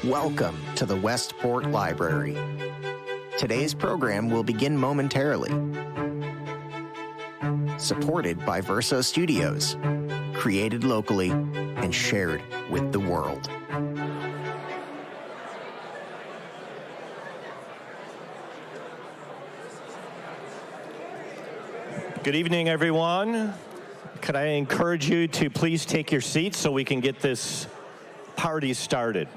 Welcome to the Westport Library. Today's program will begin momentarily. Supported by Verso Studios, created locally and shared with the world. Good evening, everyone. Could I encourage you to please take your seats so we can get this party started?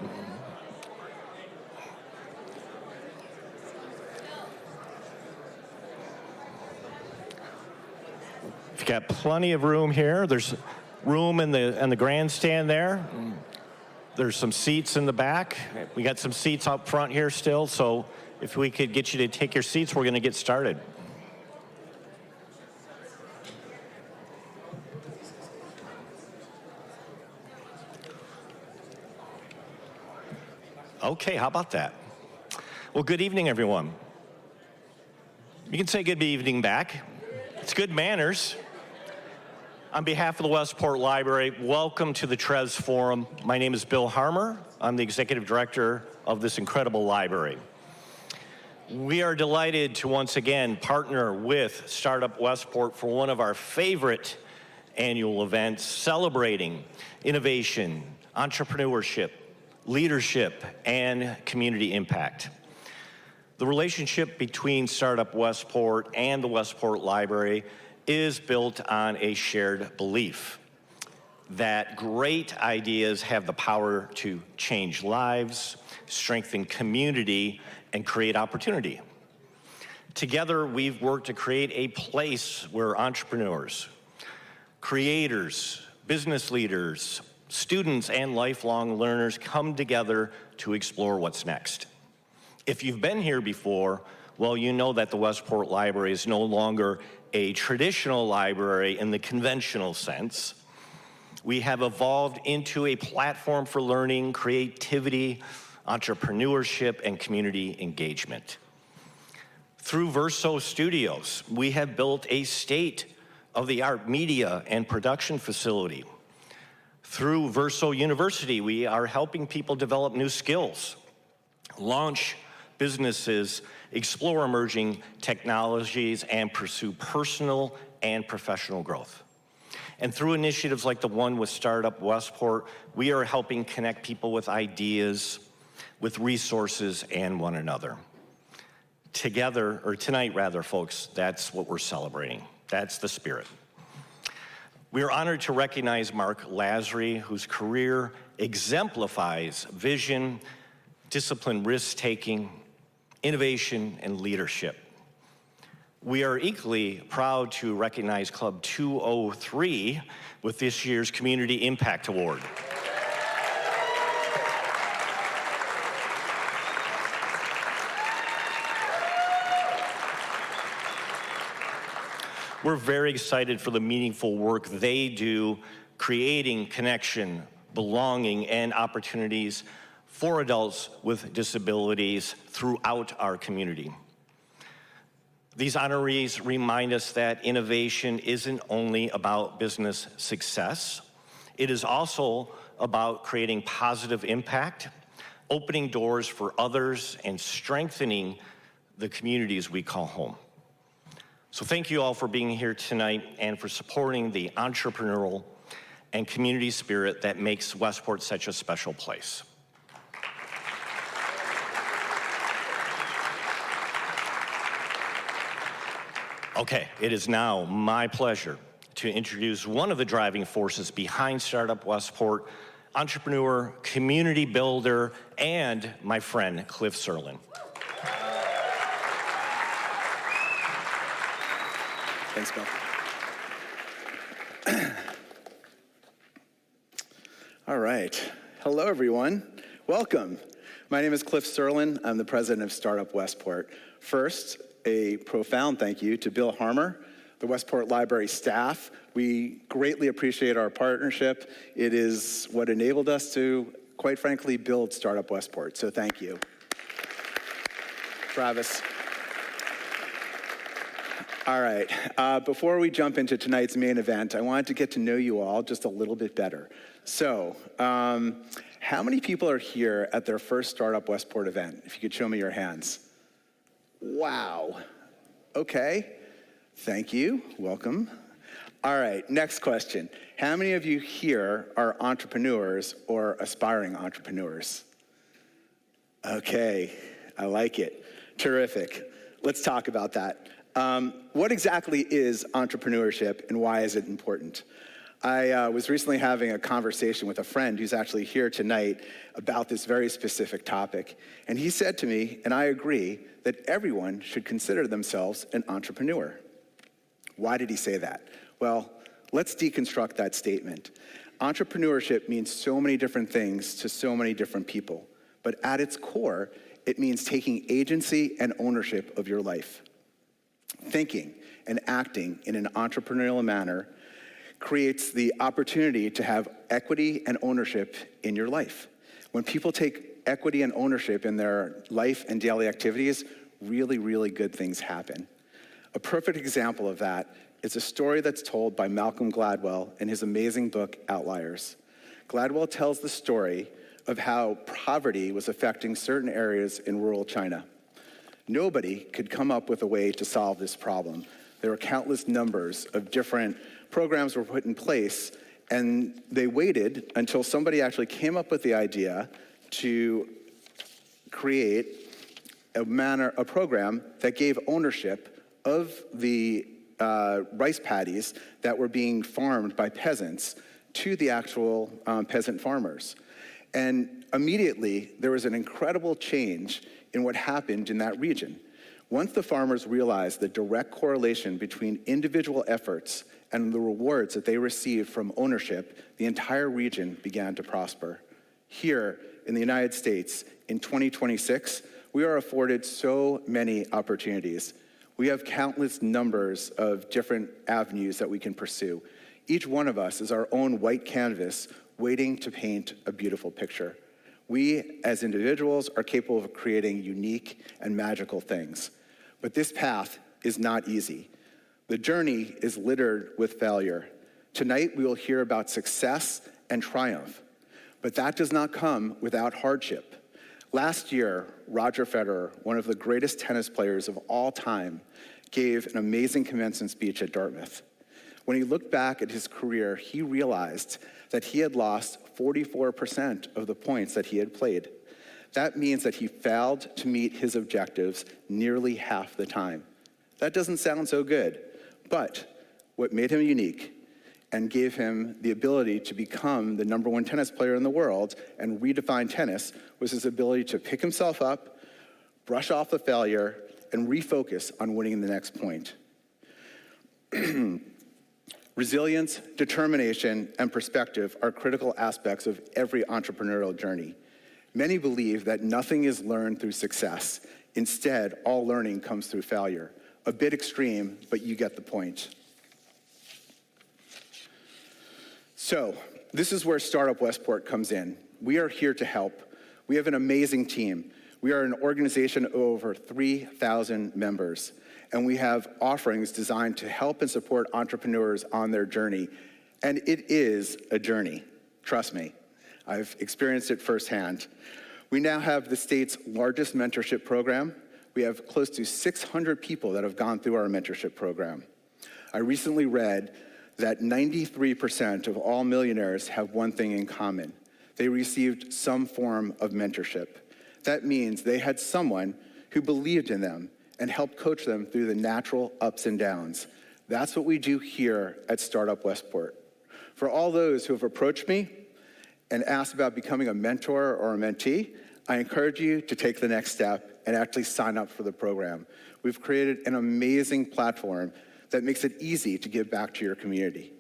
We've got plenty of room here. There's room in the grandstand there. There's some seats in the back. We got some seats up front here still, so if we could get you to take your seats, we're going to get started. Okay, how about that? Well, good evening, everyone. You can say good evening back. It's good manners. On behalf of the Westport Library, welcome to the Trez Forum. My name is Bill Harmer. I'm the Executive Director of this incredible library. We are delighted to once again partner with StartUp Westport for one of our favorite annual events, celebrating innovation, entrepreneurship, leadership, and community impact. The relationship between StartUp Westport and the Westport Library is built on a shared belief that great ideas have the power to change lives, strengthen community, and create opportunity. Together, we've worked to create a place where entrepreneurs, creators, business leaders, students, and lifelong learners come together to explore what's next. If you've been here before, well, you know that the Westport Library is no longer a traditional library in the conventional sense. We have evolved into a platform for learning, creativity, entrepreneurship, and community engagement. Through Verso Studios, we have built a state-of-the-art media and production facility. Through Verso University, we are helping people develop new skills, launch businesses, explore emerging technologies, and pursue personal and professional growth. And through initiatives like the one with StartUp Westport, we are helping connect people with ideas, with resources, and one another. Together, or tonight rather, folks, that's what we're celebrating. That's the spirit. We are honored to recognize Marc Lasry, whose career exemplifies vision, disciplined risk-taking, innovation, and leadership. We are equally proud to recognize Club 203 with this year's Community Impact Award. We're very excited for the meaningful work they do, creating connection, belonging, and opportunities for adults with disabilities throughout our community. These honorees remind us that innovation isn't only about business success. It is also about creating positive impact, opening doors for others, and strengthening the communities we call home. So thank you all for being here tonight and for supporting the entrepreneurial and community spirit that makes Westport such a special place. Okay, it is now my pleasure to introduce one of the driving forces behind StartUp Westport, entrepreneur, community builder, and my friend, Cliff Serlin. Thanks, Bill. All right. Hello, everyone. Welcome. My name is Cliff Serlin. I'm the president of StartUp Westport. First, a profound thank you to Bill Harmer, the Westport Library staff. We greatly appreciate our partnership. It is what enabled us to, quite frankly, build StartUp Westport. So thank you. Travis. All right, before we jump into tonight's main event, I wanted to get to know you all just a little bit better. So, How many people are here at their first Startup Westport event? If you could show me your hands. Wow. Okay. Thank you. Welcome. All right, next question. How many of you here are entrepreneurs or aspiring entrepreneurs? Okay, I like it. Terrific. Let's talk about that. What exactly is entrepreneurship and why is it important? I was recently having a conversation with a friend who's actually here tonight about this very specific topic. And he said to me, and I agree, that everyone should consider themselves an entrepreneur. Why did he say that? Well, let's deconstruct that statement. Entrepreneurship means so many different things to so many different people. But at its core, it means taking agency and ownership of your life. Thinking and acting in an entrepreneurial manner creates the opportunity to have equity and ownership in your life. When people take equity and ownership in their life and daily activities, really, really good things happen. A perfect example of that is a story that's told by Malcolm Gladwell in his amazing book, Outliers. Gladwell tells the story of how poverty was affecting certain areas in rural China. Nobody could come up with a way to solve this problem. There were countless numbers of different programs were put in place, and they waited until somebody actually came up with the idea to create a program that gave ownership of the rice paddies that were being farmed by peasants to the actual peasant farmers. And immediately, there was an incredible change in what happened in that region. Once the farmers realized the direct correlation between individual efforts and the rewards that they received from ownership, the entire region began to prosper. Here in the United States, in 2026, we are afforded so many opportunities. We have countless numbers of different avenues that we can pursue. Each one of us is our own white canvas waiting to paint a beautiful picture. We, as individuals, are capable of creating unique and magical things. But this path is not easy. The journey is littered with failure. Tonight, we will hear about success and triumph, but that does not come without hardship. Last year, Roger Federer, one of the greatest tennis players of all time, gave an amazing commencement speech at Dartmouth. When he looked back at his career, he realized that he had lost 44% of the points that he had played. That means that he failed to meet his objectives nearly half the time. That doesn't sound so good, but what made him unique and gave him the ability to become the #1 tennis player in the world and redefine tennis was his ability to pick himself up, brush off the failure, and refocus on winning the next point. Resilience, determination, and perspective are critical aspects of every entrepreneurial journey. Many believe that nothing is learned through success. Instead, all learning comes through failure. A bit extreme, but you get the point. So, this is where Startup Westport comes in. We are here to help. We have an amazing team. We are an organization of over 3,000 members, and we have offerings designed to help and support entrepreneurs on their journey. And it is a journey, trust me. I've experienced it firsthand. We now have the state's largest mentorship program. We have close to 600 people that have gone through our mentorship program. I recently read that 93% of all millionaires have one thing in common. They received some form of mentorship. That means they had someone who believed in them and helped coach them through the natural ups and downs. That's what we do here at Startup Westport. For all those who have approached me and asked about becoming a mentor or a mentee, I encourage you to take the next step and actually sign up for the program. We've created an amazing platform that makes it easy to give back to your community.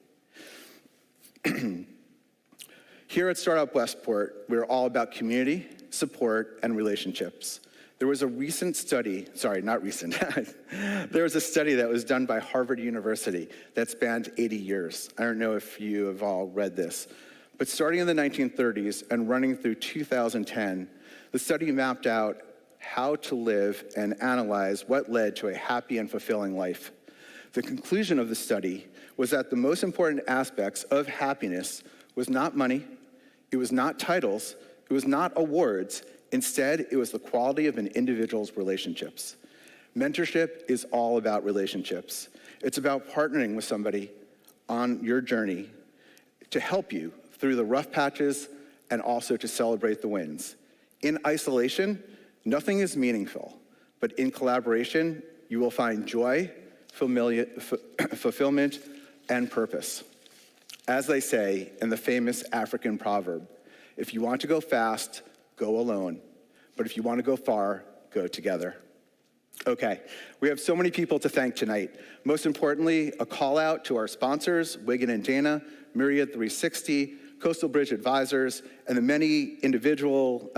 Here at Startup Westport, we're all about community, support, and relationships. There was a recent study, there was a study that was done by Harvard University that spanned 80 years. I don't know if you have all read this, but starting in the 1930s and running through 2010, the study mapped out how to live and analyze what led to a happy and fulfilling life. The conclusion of the study was that the most important aspects of happiness was not money, it was not titles, It was not awards. Instead, it was the quality of an individual's relationships. Mentorship is all about relationships. It's about partnering with somebody on your journey to help you through the rough patches and also to celebrate the wins. In isolation, nothing is meaningful, but in collaboration, you will find joy, fulfillment, and purpose. As they say in the famous African proverb, if you want to go fast, go alone. But if you want to go far, go together. Okay, we have so many people to thank tonight. Most importantly, a call out to our sponsors, Wigan and Dana, Myriad 360, Coastal Bridge Advisors, and the many individual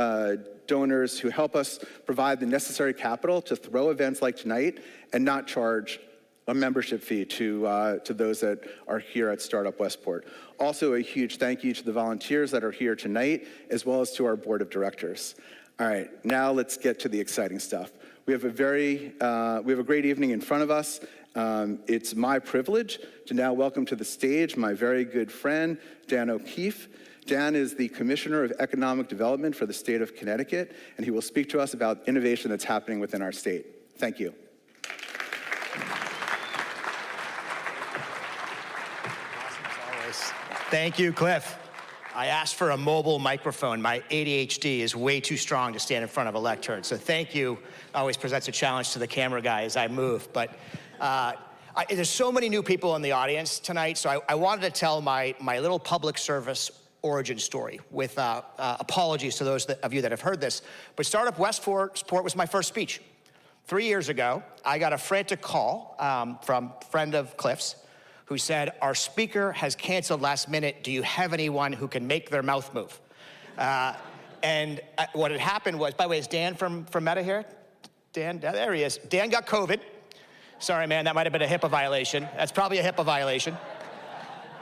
donors who help us provide the necessary capital to throw events like tonight and not charge a membership fee to those that are here at StartUp Westport. Also, a huge thank you to the volunteers that are here tonight, as well as to our board of directors. All right, now let's get to the exciting stuff. We have a great evening in front of us. It's my privilege to now welcome to the stage my very good friend, Dan O'Keefe. Dan is the Commissioner of Economic Development for the state of Connecticut, and he will speak to us about innovation that's happening within our state. Thank you. Awesome as always. Thank you, Cliff. I asked for a mobile microphone. My ADHD is way too strong to stand in front of a lectern. So thank you. Always presents a challenge to the camera guy as I move. But there's so many new people in the audience tonight, so I wanted to tell my little public service origin story with apologies to those of you that have heard this. But StartUp Westport was my first speech. 3 years ago, I got a frantic call from a friend of Cliff's who said, our speaker has canceled last minute. Do you have anyone who can make their mouth move? And what had happened was, by the way, is Dan from Meta here? Dan, there he is. Dan got COVID. Sorry, man, that might have been a HIPAA violation. That's probably a HIPAA violation.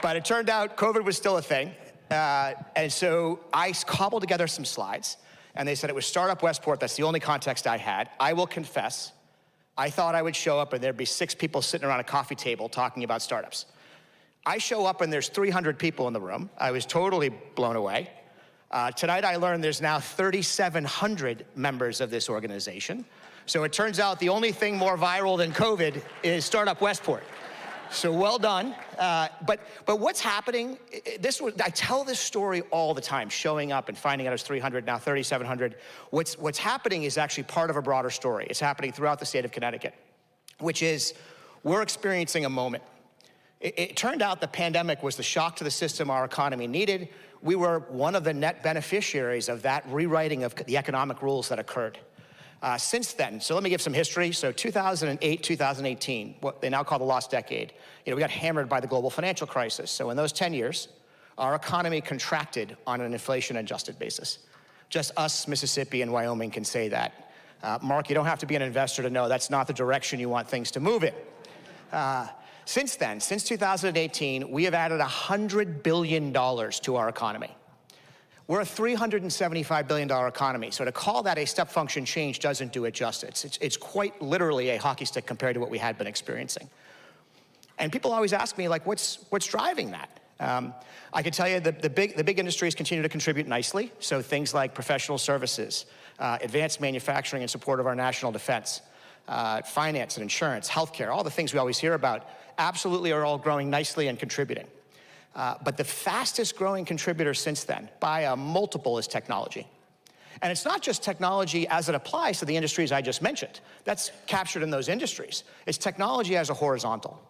But it turned out COVID was still a thing. And so I cobbled together some slides, and they said it was StartUp Westport. That's the only context I had. I will confess, I thought I would show up and there'd be 6 people sitting around a coffee table talking about startups. I show up and there's 300 people in the room. I was totally blown away. Tonight I learned there's now 3,700 members of this organization. So it turns out the only thing more viral than COVID is StartUp Westport. So well done. But what's happening, I tell this story all the time, showing up and finding out it's 300, now 3,700. What's happening is actually part of a broader story. It's happening throughout the state of Connecticut, which is we're experiencing a moment. It turned out the pandemic was the shock to the system our economy needed. We were one of the net beneficiaries of that rewriting of the economic rules that occurred. Since then, so let me give some history. So 2008, 2018, what they now call the lost decade, we got hammered by the global financial crisis. So in those 10 years, our economy contracted on an inflation-adjusted basis. Just us, Mississippi, and Wyoming can say that. Mark, you don't have to be an investor to know that's not the direction you want things to move in. Since then, since 2018, we have added $100 billion to our economy. We're a $375 billion economy, so to call that a step function change doesn't do it justice. It's quite literally a hockey stick compared to what we had been experiencing. And people always ask me, like, what's driving that? I can tell you the big industries continue to contribute nicely, so things like professional services, advanced manufacturing in support of our national defense, finance and insurance, healthcare, all the things we always hear about, absolutely are all growing nicely and contributing. But the fastest growing contributor since then, by a multiple, is technology. And it's not just technology as it applies to the industries I just mentioned. That's captured in those industries. It's technology as a horizontal.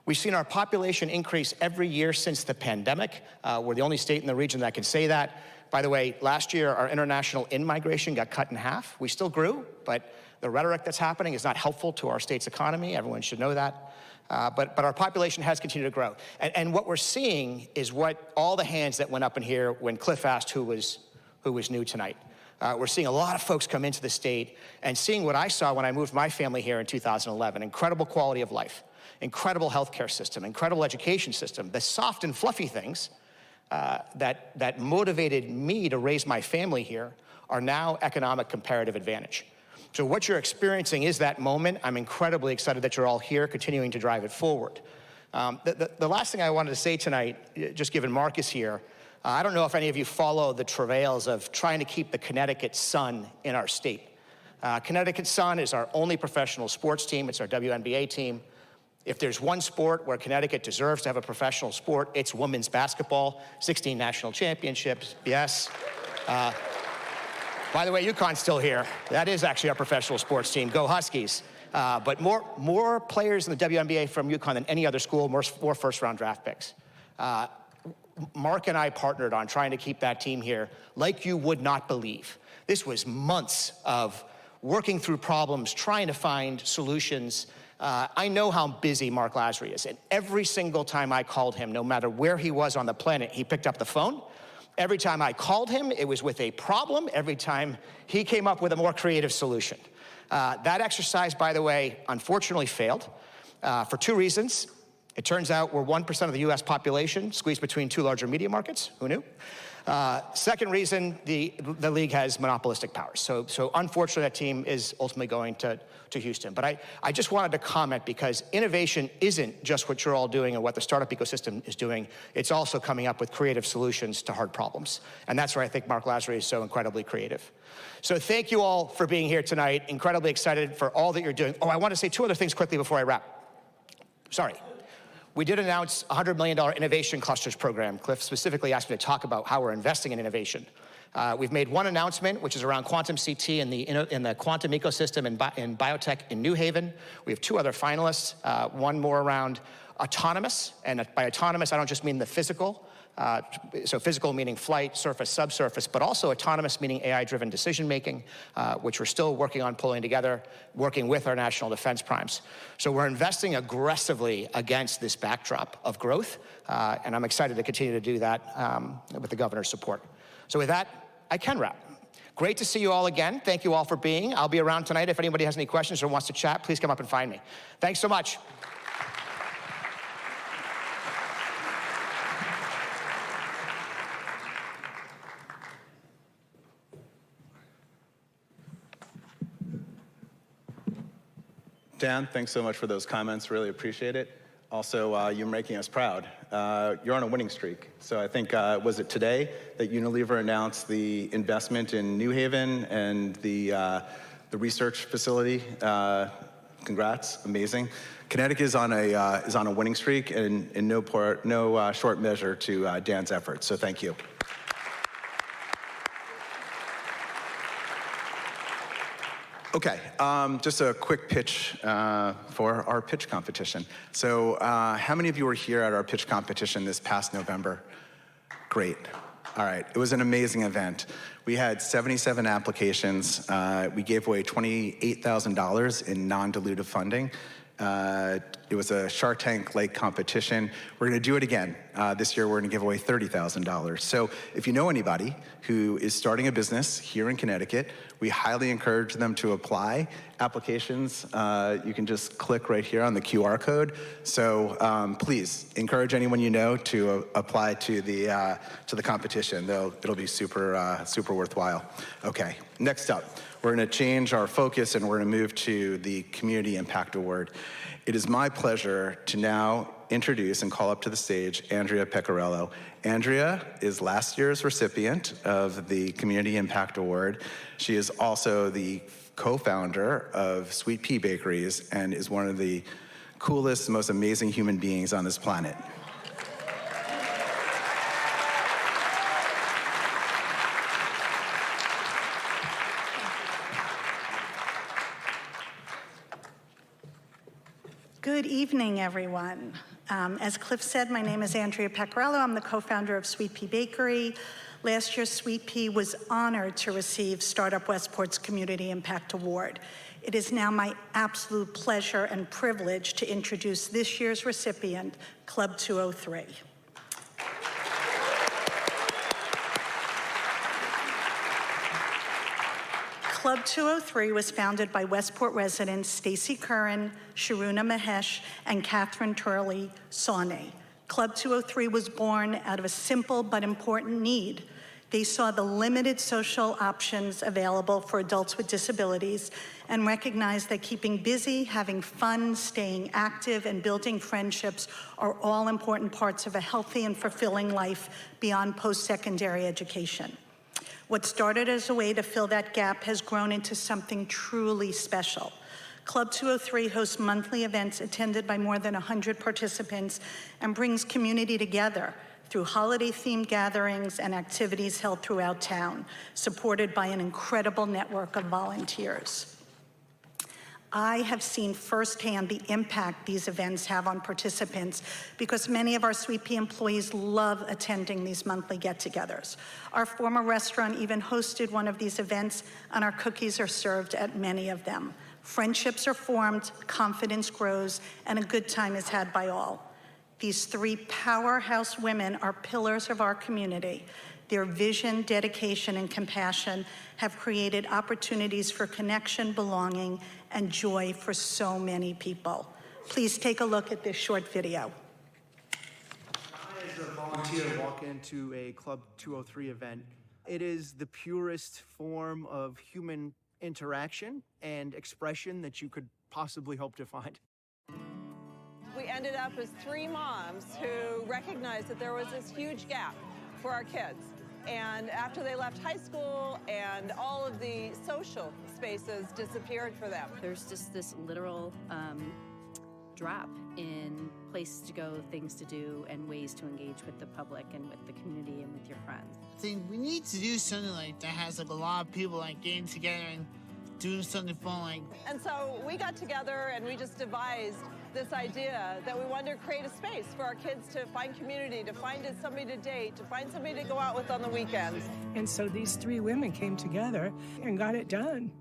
We've seen our population increase every year since the pandemic. We're the only state in the region that can say that. By the way, last year, our international in-migration got cut in half. We still grew, but the rhetoric that's happening is not helpful to our state's economy. Everyone should know that. But our population has continued to grow. And what we're seeing is what all the hands that went up in here when Cliff asked who was new tonight. We're seeing a lot of folks come into the state and seeing what I saw when I moved my family here in 2011, incredible quality of life, incredible healthcare system, incredible education system, the soft and fluffy things that motivated me to raise my family here are now economic comparative advantage. So what you're experiencing is that moment. I'm incredibly excited that you're all here, continuing to drive it forward. The last thing I wanted to say tonight, just given Mark is here, I don't know if any of you follow the travails of trying to keep the Connecticut Sun in our state. Connecticut Sun is our only professional sports team. It's our WNBA team. If there's one sport where Connecticut deserves to have a professional sport, it's women's basketball. 16 national championships, yes. By the way, UConn's still here. That is actually our professional sports team. Go Huskies. But more players in the WNBA from UConn than any other school, more first-round draft picks. Mark and I partnered on trying to keep that team here like you would not believe. This was months of working through problems, trying to find solutions. I know how busy Marc Lasry is, and every single time I called him, no matter where he was on the planet, he picked up the phone. Every time I called him, it was with a problem. Every time he came up with a more creative solution. That exercise, by the way, unfortunately failed for two reasons. It turns out we're 1% of the US population, squeezed between two larger media markets. Who knew? Second reason, the league has monopolistic powers. So unfortunately, that team is ultimately going to Houston. But I just wanted to comment because innovation isn't just what you're all doing and what the startup ecosystem is doing. It's also coming up with creative solutions to hard problems. And that's where I think Marc Lasry is so incredibly creative. So thank you all for being here tonight. Incredibly excited for all that you're doing. Oh, I want to say two other things quickly before I wrap. Sorry. We did announce a $100 million innovation clusters program. Cliff specifically asked me to talk about how we're investing in innovation. We've made one announcement, which is around quantum CT in the quantum ecosystem in biotech in New Haven. We have two other finalists, one more around autonomous, and by autonomous, I don't just mean the physical, so physical meaning flight, surface, subsurface, but also autonomous meaning AI-driven decision-making, which we're still working on pulling together, working with our national defense primes. So we're investing aggressively against this backdrop of growth, and I'm excited to continue to do that with the governor's support. So with that, I can wrap. Great to see you all again. Thank you all for being. I'll be around tonight. If anybody has any questions or wants to chat, please come up and find me. Thanks so much. Dan, thanks so much for those comments. Really appreciate it. Also, you're making us proud. You're on a winning streak. So I think, was it today that Unilever announced the investment in New Haven and the research facility? Congrats, amazing. Connecticut is on a winning streak, and in no short measure to Dan's efforts. So thank you. Okay, just a quick pitch for our pitch competition. So how many of you were here at our pitch competition this past November? Great. All right, it was an amazing event. We had 77 applications. We gave away $28,000 in non-dilutive funding. It was a Shark Tank-like competition. We're gonna do it again. This year, we're gonna give away $30,000. So if you know anybody who is starting a business here in Connecticut, we highly encourage them to apply. Applications, you can just click right here on the QR code. So please, encourage anyone you know to apply to the competition. It'll be super worthwhile. Okay, next up. We're gonna change our focus and we're gonna move to the Community Impact Award. It is my pleasure to now introduce and call up to the stage Andrea Pecorello. Andrea is last year's recipient of the Community Impact Award. She is also the co-founder of Sweet Pea Bakeries and is one of the coolest, most amazing human beings on this planet. Good evening, everyone. As Cliff said, my name is Andrea Pecorello. I'm the co-founder of Sweet Pea Bakery. Last year, Sweet Pea was honored to receive StartUp Westport's Community Impact Award. It is now my absolute pleasure and privilege to introduce this year's recipient, Club 203. Club 203 was founded by Westport residents Stacy Curran, Sharuna Mahesh, and Catherine Turley Sawney. Club 203 was born out of a simple but important need They saw the limited social options available for adults with disabilities and recognized that keeping busy, having fun, staying active, and building friendships are all important parts of a healthy and fulfilling life beyond post-secondary education. What started as a way to fill that gap has grown into something truly special. Club 203 hosts monthly events attended by more than 100 participants and brings community together through holiday-themed gatherings and activities held throughout town, supported by an incredible network of volunteers. I have seen firsthand the impact these events have on participants because many of our Sweet Pea employees love attending these monthly get-togethers. Our former restaurant even hosted one of these events, and our cookies are served at many of them. Friendships are formed, confidence grows, and a good time is had by all. These three powerhouse women are pillars of our community. Their vision, dedication, and compassion have created opportunities for connection, belonging, and joy for so many people. Please take a look at this short video. As a volunteer walking into a Club 203 event, it is the purest form of human interaction and expression that you could possibly hope to find. We ended up as three moms who recognized that there was this huge gap for our kids. And after they left high school and all of the social spaces disappeared for them. There's just this literal drop in places to go, things to do, and ways to engage with the public and with the community and with your friends. I think we need to do something like that has like a lot of people like getting together and doing something fun like. And so we got together and we just devised this idea that we wanted to create a space for our kids to find community, to find somebody to date, to find somebody to go out with on the weekends. And so these three women came together and got it done.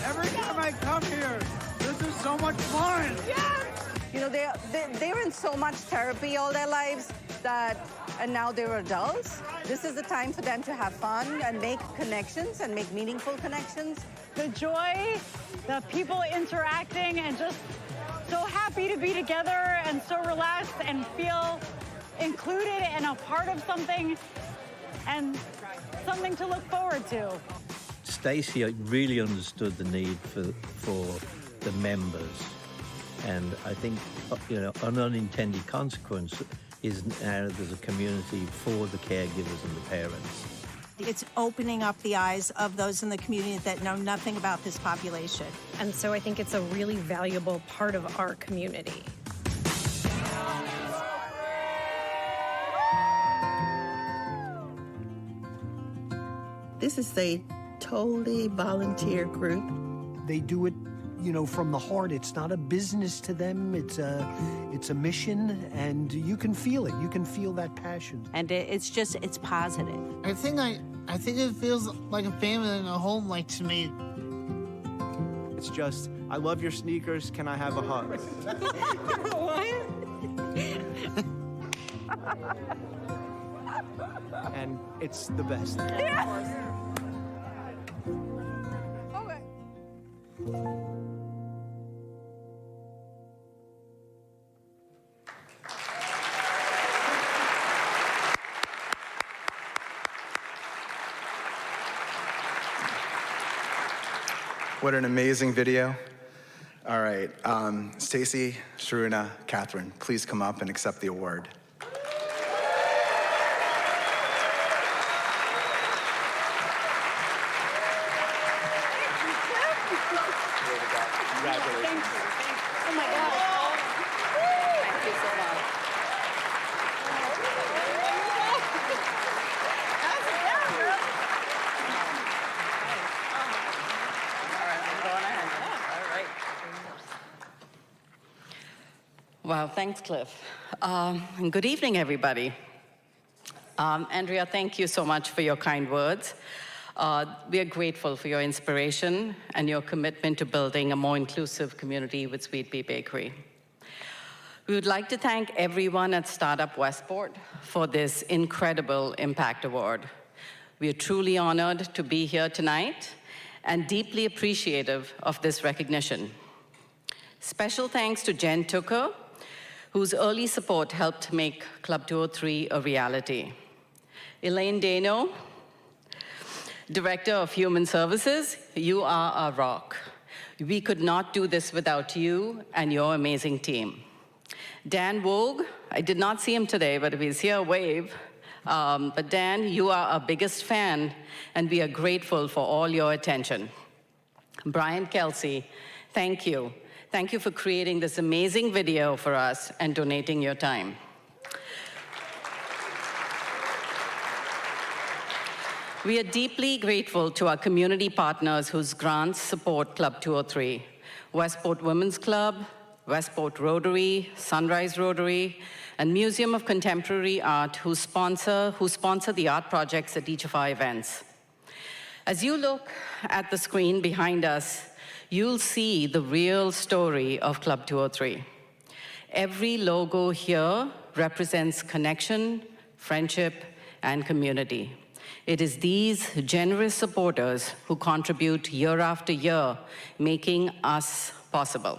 Every time I come here, this is so much fun. Yes! You know, they were in so much therapy all their lives and now they're adults. This is the time for them to have fun and make connections and make meaningful connections. The joy, the people interacting, and just so happy to be together and so relaxed and feel included and a part of something and something to look forward to. Stacey really understood the need for the members, and I think, you know, an unintended consequence is now there's a community for the caregivers and the parents. It's opening up the eyes of those in the community that know nothing about this population. And so I think it's a really valuable part of our community. This is a totally volunteer group. They do it, you know, from the heart. It's not a business to them. It's a mission, and you can feel it. You can feel that passion. And it's positive. I think it feels like a family and a home, like, to me. It's just, I love your sneakers, can I have a hug? And it's the best. Yeah. What an amazing video. All right, Stacy, Sharuna, Catherine, please come up and accept the award. Congratulations. Oh my God. Thank you so much. Wow, thanks, Cliff. And good evening, everybody. Andrea, thank you so much for your kind words. We are grateful for your inspiration and your commitment to building a more inclusive community with Sweet Pea Bakery. We would like to thank everyone at StartUp Westport for this incredible Impact Award. We are truly honored to be here tonight and deeply appreciative of this recognition. Special thanks to Jen Tucker, whose early support helped make Club 203 a reality. Elaine Dano, Director of Human Services, you are a rock. We could not do this without you and your amazing team. Dan Vogue, I did not see him today, but if he's here, wave. But Dan, you are our biggest fan, and we are grateful for all your attention. Brian Kelsey, thank you. Thank you for creating this amazing video for us and donating your time. We are deeply grateful to our community partners whose grants support Club 203, Westport Women's Club, Westport Rotary, Sunrise Rotary, and Museum of Contemporary Art who sponsor the art projects at each of our events. As you look at the screen behind us, you'll see the real story of Club 203. Every logo here represents connection, friendship, and community. It is these generous supporters who contribute year after year, making us possible.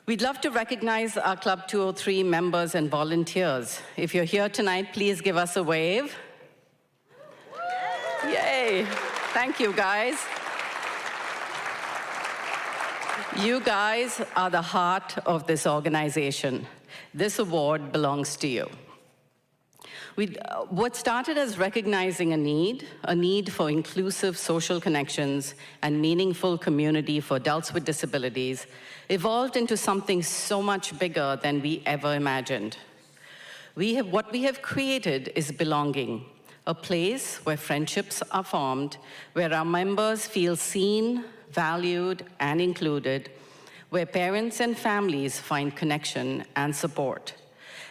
We'd love to recognize our Club 203 members and volunteers. If you're here tonight, please give us a wave. Yay! Thank you, guys. You guys are the heart of this organization. This award belongs to you. What started as recognizing a need for inclusive social connections and meaningful community for adults with disabilities, evolved into something so much bigger than we ever imagined. What we have created is belonging, a place where friendships are formed, where our members feel seen, valued, and included, where parents and families find connection and support.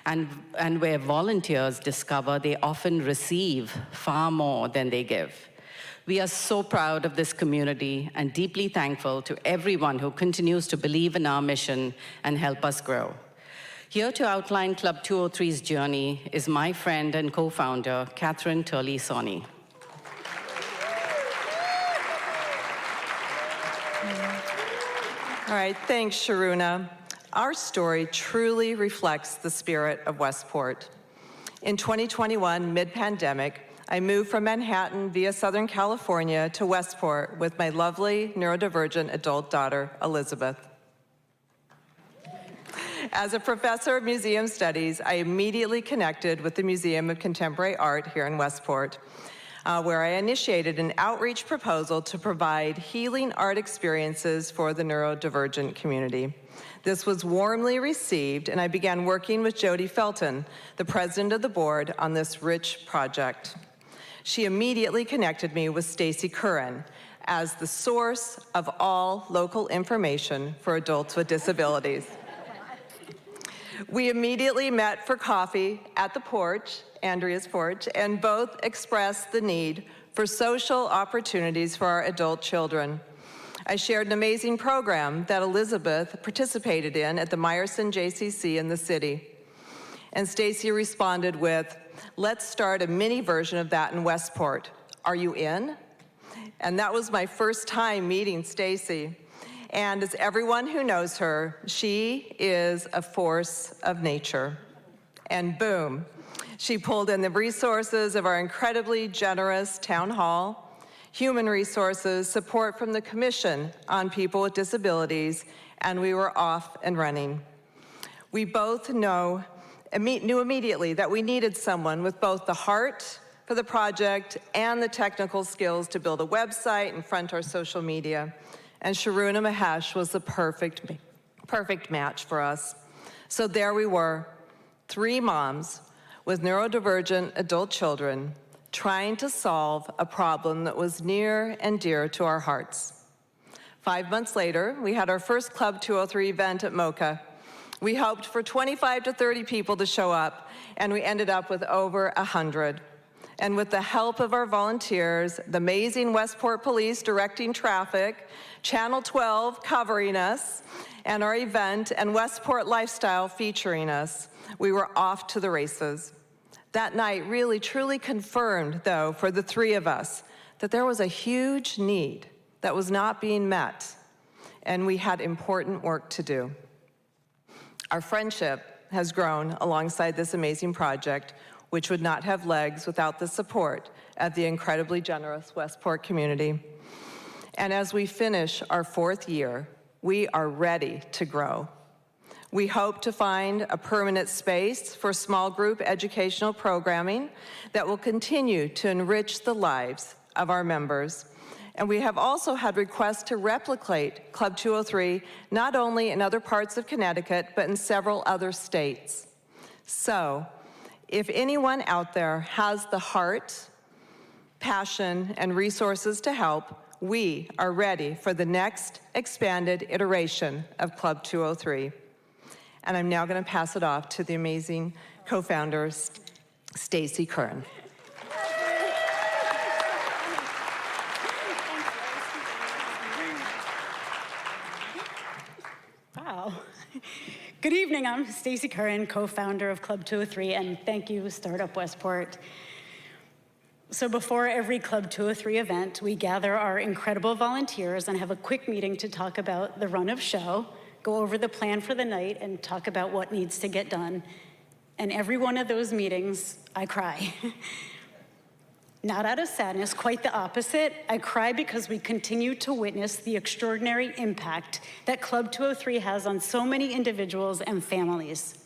And where volunteers discover they often receive far more than they give. We are so proud of this community and deeply thankful to everyone who continues to believe in our mission and help us grow. Here to outline Club 203's journey is my friend and co-founder, Catherine Turley-Soni. All right, thanks, Sharuna. Our story truly reflects the spirit of Westport. In 2021, mid-pandemic, I moved from Manhattan via Southern California to Westport with my lovely neurodivergent adult daughter, Elizabeth. As a professor of museum studies, I immediately connected with the Museum of Contemporary Art here in Westport, where I initiated an outreach proposal to provide healing art experiences for the neurodivergent community. This was warmly received, and I began working with Jody Felton, the president of the board, on this rich project. She immediately connected me with Stacy Curran as the source of all local information for adults with disabilities. We immediately met for coffee at the porch, Andrea's porch, and both expressed the need for social opportunities for our adult children. I shared an amazing program that Elizabeth participated in at the Meyerson JCC in the city. And Stacy responded with, "Let's start a mini version of that in Westport. Are you in?" And that was my first time meeting Stacy. And as everyone who knows her, she is a force of nature. And boom, she pulled in the resources of our incredibly generous town hall, human resources, support from the Commission on People with Disabilities, and we were off and running. We both knew immediately that we needed someone with both the heart for the project and the technical skills to build a website and front our social media. And Sharuna Mahesh was the perfect match for us. So there we were, 3 moms with neurodivergent adult children trying to solve a problem that was near and dear to our hearts. 5 months later, we had our first Club 203 event at MoCA. We hoped for 25 to 30 people to show up, and we ended up with over 100. And with the help of our volunteers, the amazing Westport Police directing traffic, Channel 12 covering us, and our event, and Westport Lifestyle featuring us, we were off to the races. That night really truly confirmed, though, for the 3 of us, that there was a huge need that was not being met, and we had important work to do. Our friendship has grown alongside this amazing project, which would not have legs without the support of the incredibly generous Westport community. And as we finish our 4th year, we are ready to grow. We hope to find a permanent space for small group educational programming that will continue to enrich the lives of our members. And we have also had requests to replicate Club 203 not only in other parts of Connecticut, but in several other states. So, if anyone out there has the heart, passion, and resources to help, we are ready for the next expanded iteration of Club 203. And I'm now going to pass it off to the amazing co-founder, Stacy Curran. Wow. Good evening, I'm Stacy Curran, co-founder of Club 203, and thank you, StartUp Westport. So before every Club 203 event, we gather our incredible volunteers and have a quick meeting to talk about the run of show, go over the plan for the night, and talk about what needs to get done. And every one of those meetings, I cry. Not out of sadness, quite the opposite. I cry because we continue to witness the extraordinary impact that Club 203 has on so many individuals and families.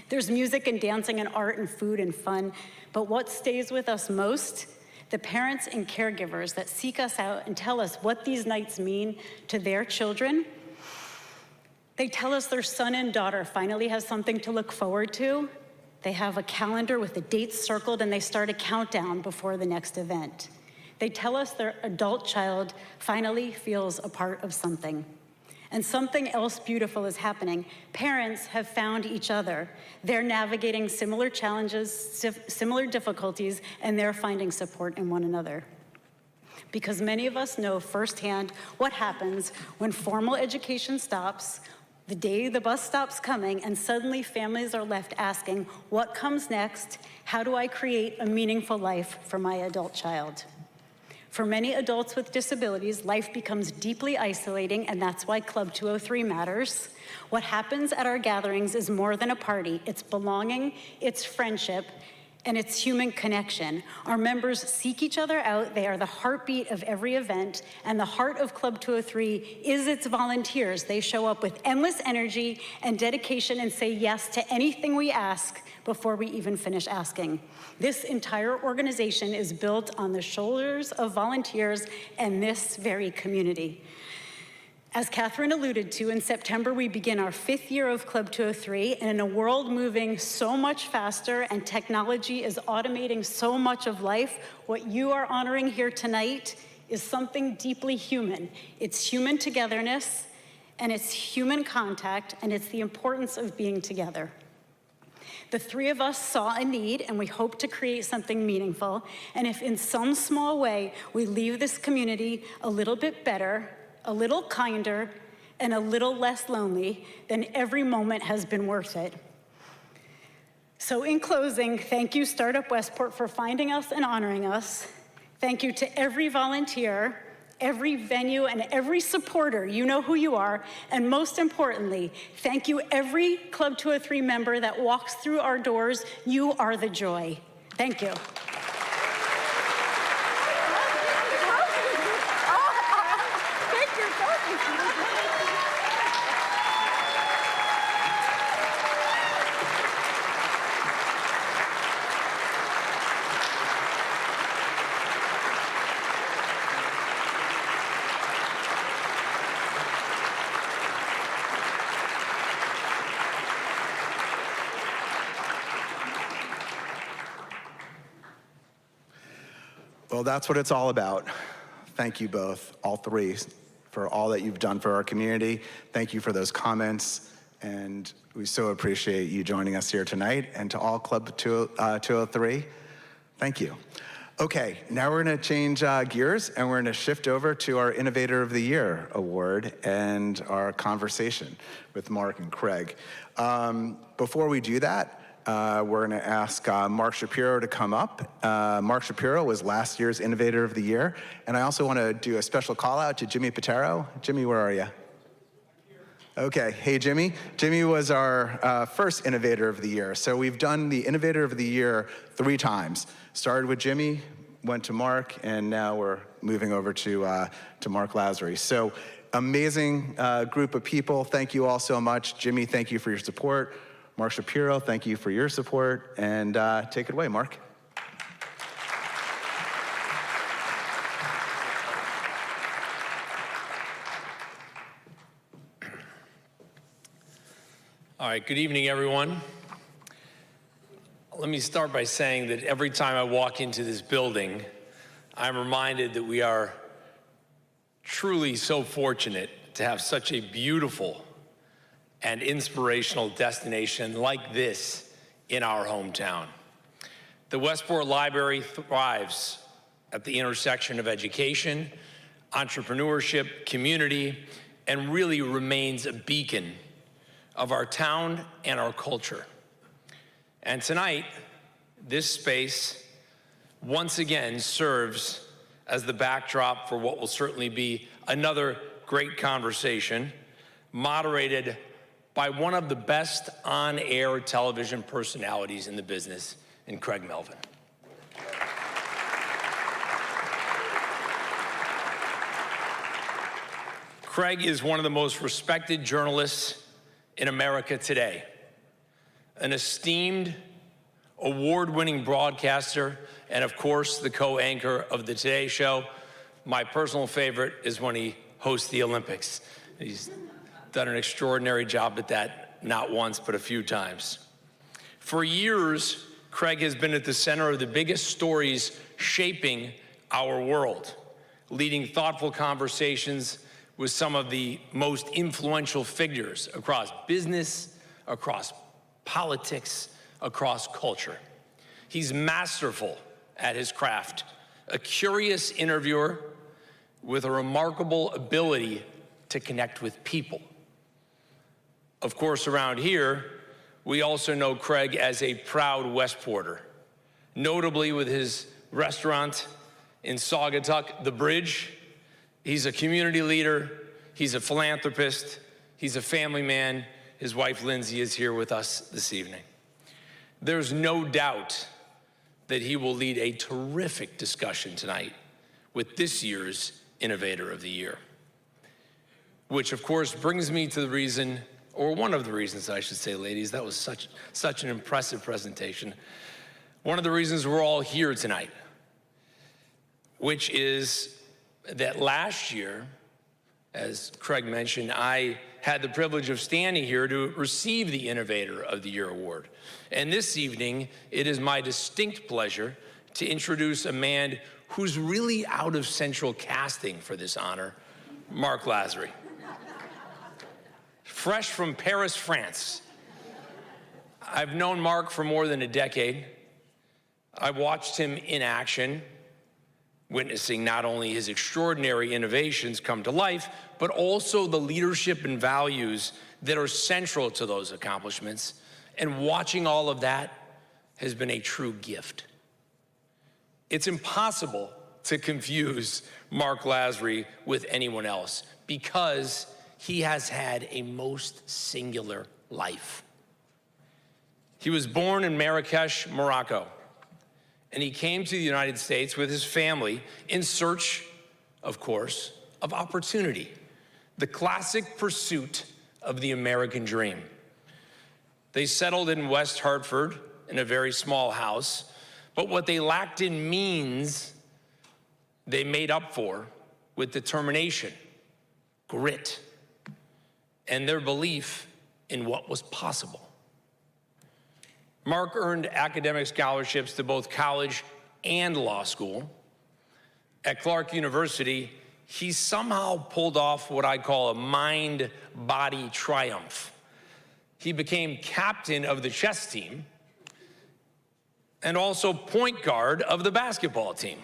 There's music and dancing and art and food and fun, but what stays with us most? The parents and caregivers that seek us out and tell us what these nights mean to their children. They tell us their son and daughter finally has something to look forward to. They have a calendar with the dates circled and they start a countdown before the next event. They tell us their adult child finally feels a part of something. And something else beautiful is happening. Parents have found each other. They're navigating similar challenges, similar difficulties, and they're finding support in one another. Because many of us know firsthand what happens when formal education stops, the day the bus stops coming, and suddenly families are left asking, what comes next? How do I create a meaningful life for my adult child? For many adults with disabilities, life becomes deeply isolating, and that's why Club 203 matters. What happens at our gatherings is more than a party. It's belonging, it's friendship, and it's human connection. Our members seek each other out. They are the heartbeat of every event, and the heart of Club 203 is its volunteers. They show up with endless energy and dedication and say yes to anything we ask before we even finish asking. This entire organization is built on the shoulders of volunteers and this very community. As Catherine alluded to, in September, we begin our 5th year of Club 203, and in a world moving so much faster and technology is automating so much of life, what you are honoring here tonight is something deeply human. It's human togetherness, and it's human contact, and it's the importance of being together. The 3 of us saw a need, and we hope to create something meaningful, and if in some small way we leave this community a little bit better, a little kinder, and a little less lonely, then every moment has been worth it. So in closing, thank you, StartUp Westport, for finding us and honoring us. Thank you to every volunteer, every venue, and every supporter. You know who you are. And most importantly, thank you every Club 203 member that walks through our doors. You are the joy. Thank you. Well, that's what it's all about. Thank you both, all 3, for all that you've done for our community. Thank you for those comments, and we so appreciate you joining us here tonight. And to all Club 203, thank you. Okay, now we're gonna change gears, and we're gonna shift over to our Innovator of the Year award and our conversation with Marc and Craig. Before we do that, we're gonna ask Mark Shapiro to come up. Mark Shapiro was last year's Innovator of the Year. And I also wanna do a special call out to Jimmy Patero. Jimmy, where are you? Okay, hey Jimmy. Jimmy was our first Innovator of the Year. So we've done the Innovator of the Year 3 times. Started with Jimmy, went to Marc, and now we're moving over to Marc Lasry. So amazing group of people. Thank you all so much. Jimmy, thank you for your support. Mark Shapiro, thank you for your support. And take it away, Marc. All right, good evening, everyone. Let me start by saying that every time I walk into this building, I'm reminded that we are truly so fortunate to have such a beautiful and inspirational destination like this in our hometown. The Westport Library thrives at the intersection of education, entrepreneurship, community, and really remains a beacon of our town and our culture. And tonight, this space once again serves as the backdrop for what will certainly be another great conversation, moderated by one of the best on-air television personalities in the business, in Craig Melvin. Craig is one of the most respected journalists in America today, an esteemed, award-winning broadcaster, and of course, the co-anchor of the Today Show. My personal favorite is when he hosts the Olympics. He's done an extraordinary job at that, not once, but a few times. For years, Craig has been at the center of the biggest stories shaping our world, leading thoughtful conversations with some of the most influential figures across business, across politics, across culture. He's masterful at his craft, a curious interviewer with a remarkable ability to connect with people. Of course, around here, we also know Craig as a proud Westporter, notably with his restaurant in Saugatuck, The Bridge. He's a community leader, he's a philanthropist, he's a family man. His wife, Lindsay, is here with us this evening. There's no doubt that he will lead a terrific discussion tonight with this year's Innovator of the Year. Which, of course, brings me to the reason, or one of the reasons, I should say, ladies, that was such an impressive presentation. One of the reasons we're all here tonight, which is that last year, as Craig mentioned, I had the privilege of standing here to receive the Innovator of the Year award. And this evening, it is my distinct pleasure to introduce a man who's really out of central casting for this honor, Marc Lasry. Fresh from Paris, France. I've known Marc for more than a decade. I watched him in action, witnessing not only his extraordinary innovations come to life, but also the leadership and values that are central to those accomplishments. And watching all of that has been a true gift. It's impossible to confuse Marc Lasry with anyone else because he has had a most singular life. He was born in Marrakesh, Morocco, and he came to the United States with his family in search, of course, of opportunity, the classic pursuit of the American dream. They settled in West Hartford in a very small house, but what they lacked in means, they made up for with determination, grit, and their belief in what was possible. Marc earned academic scholarships to both college and law school. At Clark University, he somehow pulled off what I call a mind-body triumph. He became captain of the chess team and also point guard of the basketball team.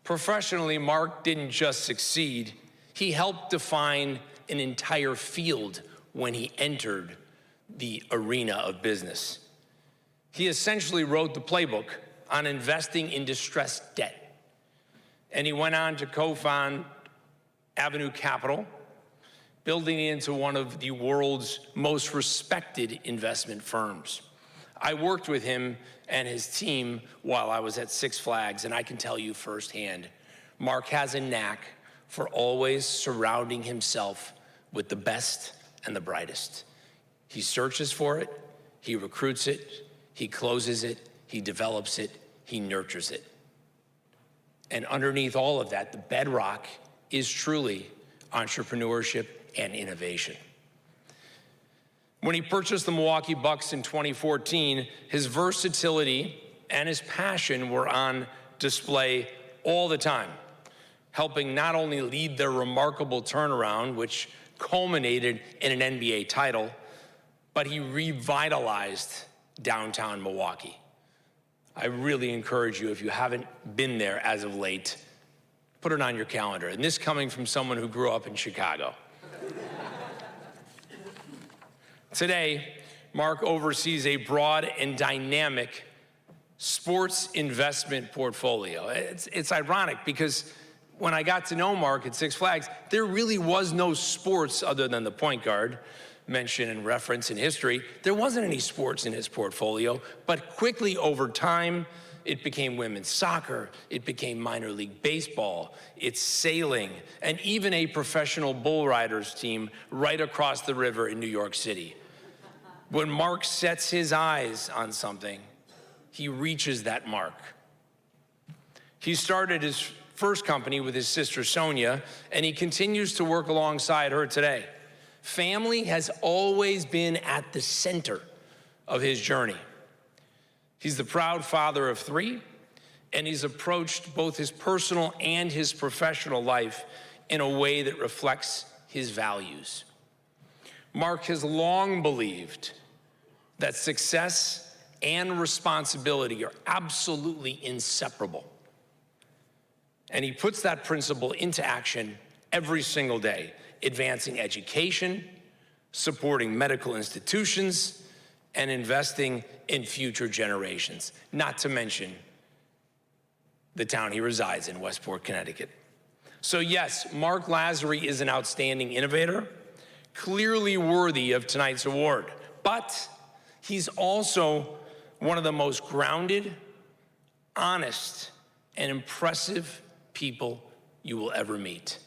Professionally, Marc didn't just succeed, he helped define an entire field when he entered the arena of business. He essentially wrote the playbook on investing in distressed debt. And he went on to co-found Avenue Capital building it into one of the world's most respected investment firms. I worked with him and his team while I was at Six Flags, and I can tell you firsthand, Marc has a knack for always surrounding himself with the best and the brightest. He searches for it, he recruits it, he closes it, he develops it, he nurtures it. And underneath all of that, the bedrock is truly entrepreneurship and innovation. When he purchased the Milwaukee Bucks in 2014, his versatility and his passion were on display all the time, helping not only lead their remarkable turnaround, which culminated in an NBA title, but he revitalized downtown Milwaukee. I really encourage you, if you haven't been there as of late, put it on your calendar. And this coming from someone who grew up in Chicago. Today, Marc oversees a broad and dynamic sports investment portfolio. It's ironic because when I got to know Marc at Six Flags, there really was no sports other than the point guard mentioned and referenced in history. There wasn't any sports in his portfolio, but quickly over time, it became women's soccer, it became minor league baseball, it's sailing, and even a professional bull riders team right across the river in New York City. When Marc sets his eyes on something, he reaches that mark. He started his first company with his sister Sonia, and he continues to work alongside her today. Family has always been at the center of his journey. He's the proud father of 3, and he's approached both his personal and his professional life in a way that reflects his values. Marc has long believed that success and responsibility are absolutely inseparable. And he puts that principle into action every single day, advancing education, supporting medical institutions, and investing in future generations, not to mention the town he resides in, Westport, Connecticut. So yes, Marc Lasry is an outstanding innovator, clearly worthy of tonight's award, but he's also one of the most grounded, honest, and impressive people you will ever meet.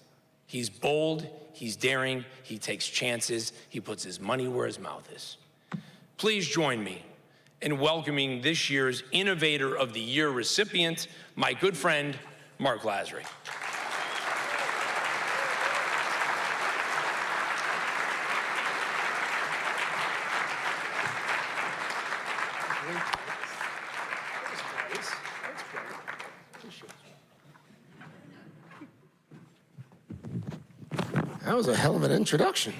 He's bold, he's daring, he takes chances, he puts his money where his mouth is. Please join me in welcoming this year's Innovator of the Year recipient, my good friend, Marc Lasry. That was a hell of an introduction.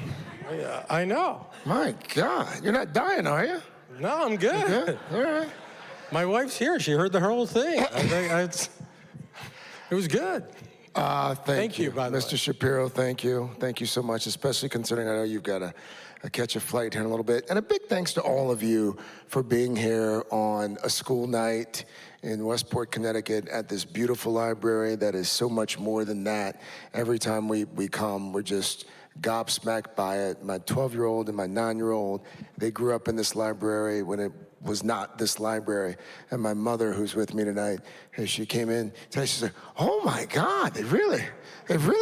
Yeah, I know. My God, you're not dying, are you? No, I'm good. You're good? All right. My wife's here. She heard the whole thing. It was good. Thank you, by the way. Mr. Shapiro, thank you. Thank you so much, especially considering I know you've got to catch a flight here in a little bit. And a big thanks to all of you for being here on a school night in Westport, Connecticut, at this beautiful library that is so much more than that. Every time we come, we're just gobsmacked by it. My 12-year-old and my 9-year-old, they grew up in this library when it was not this library. And my mother, who's with me tonight, as she came in, she said, oh my God, they really,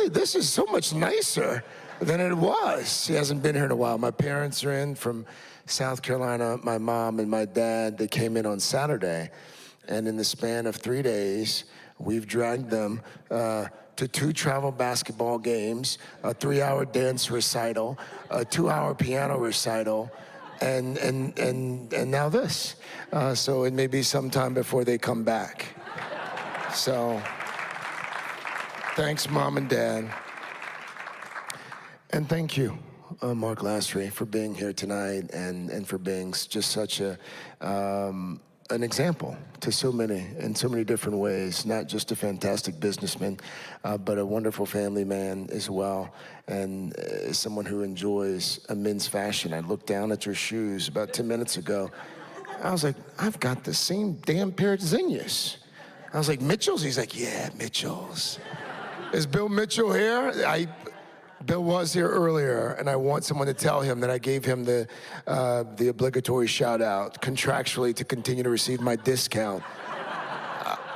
this is so much nicer than it was. She hasn't been here in a while. My parents are in from South Carolina. My mom and my dad, they came in on Saturday. And in the span of 3 days, we've dragged them to 2 travel basketball games, a 3-hour dance recital, a 2-hour piano recital, and now this. So it may be some time before they come back. So thanks, Mom and Dad. And thank you, Marc Lasry, for being here tonight and for being just such an example to so many, in so many different ways, not just a fantastic businessman, but a wonderful family man as well, and someone who enjoys a men's fashion. I looked down at your shoes about 10 minutes ago. I was like, I've got the same damn pair of Zinnias. I was like, Mitchell's? He's like, yeah, Mitchell's. Is Bill Mitchell here? Bill was here earlier, and I want someone to tell him that I gave him the obligatory shout out contractually to continue to receive my discount.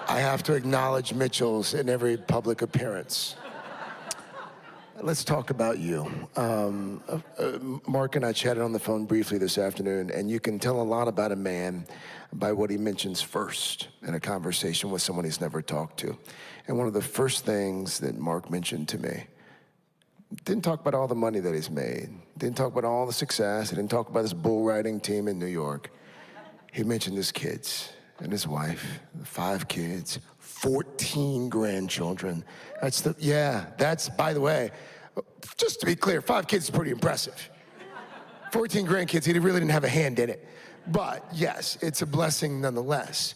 I have to acknowledge Mitchell's in every public appearance. Let's talk about you. Mark and I chatted on the phone briefly this afternoon, and you can tell a lot about a man by what he mentions first in a conversation with someone he's never talked to. And one of the first things that Mark mentioned to me, didn't talk about all the money that he's made, didn't talk about all the success, he didn't talk about his bull riding team in New York. He mentioned his kids and his wife, 5 kids, 14 grandchildren. That's, by the way, just to be clear, 5 kids is pretty impressive. 14 grandkids, he really didn't have a hand in it. But yes, it's a blessing nonetheless.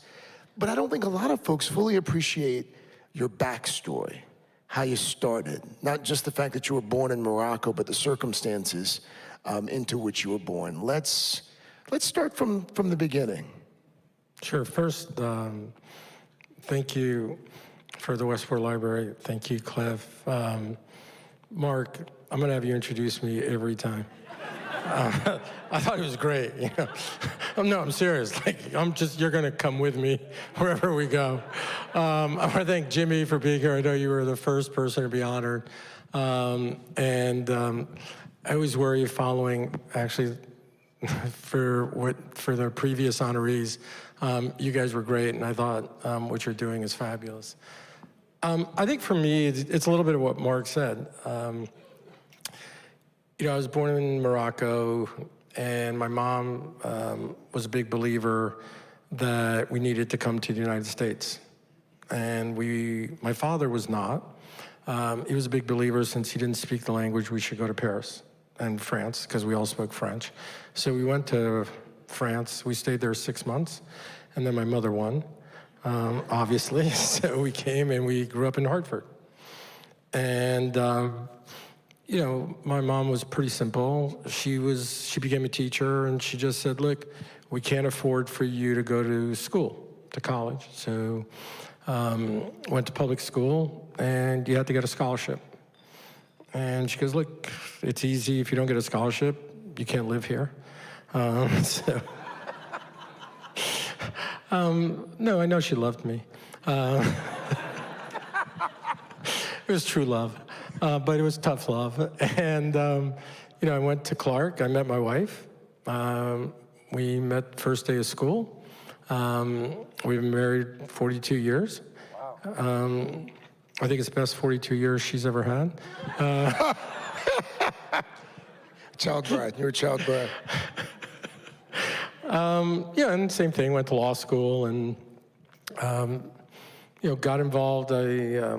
But I don't think a lot of folks fully appreciate your backstory, how you started. Not just the fact that you were born in Morocco, but the circumstances into which you were born. Let's start from the beginning. Sure. First, thank you for the Westport Library. Thank you, Cliff. Mark, I'm going to have you introduce me every time. I thought it was great. You know? No, I'm serious. You're going to come with me wherever we go. I want to thank Jimmy for being here. I know you were the first person to be honored. I always worry following, actually, for the previous honorees. You guys were great, and I thought what you're doing is fabulous. I think for me, it's a little bit of what Mark said. I was born in Morocco, and my mom was a big believer that we needed to come to the United States. And my father was not. He was a big believer, since he didn't speak the language, we should go to Paris and France, because we all spoke French. So we went to France. We stayed there 6 months, and then my mother won, obviously. So we came, and we grew up in Hartford. And my mom was pretty simple. She became a teacher, and she just said, look, we can't afford for you to go to school, to college. So went to public school, and you had to get a scholarship. And she goes, look, it's easy. If you don't get a scholarship, you can't live here. No, I know she loved me. It was true love. But it was tough love. And, I went to Clark. I met my wife. We met first day of school. We've been married 42 years. Wow. I think it's the best 42 years she's ever had. Child bride. You're a child bride. And same thing. Went to law school and, got involved. I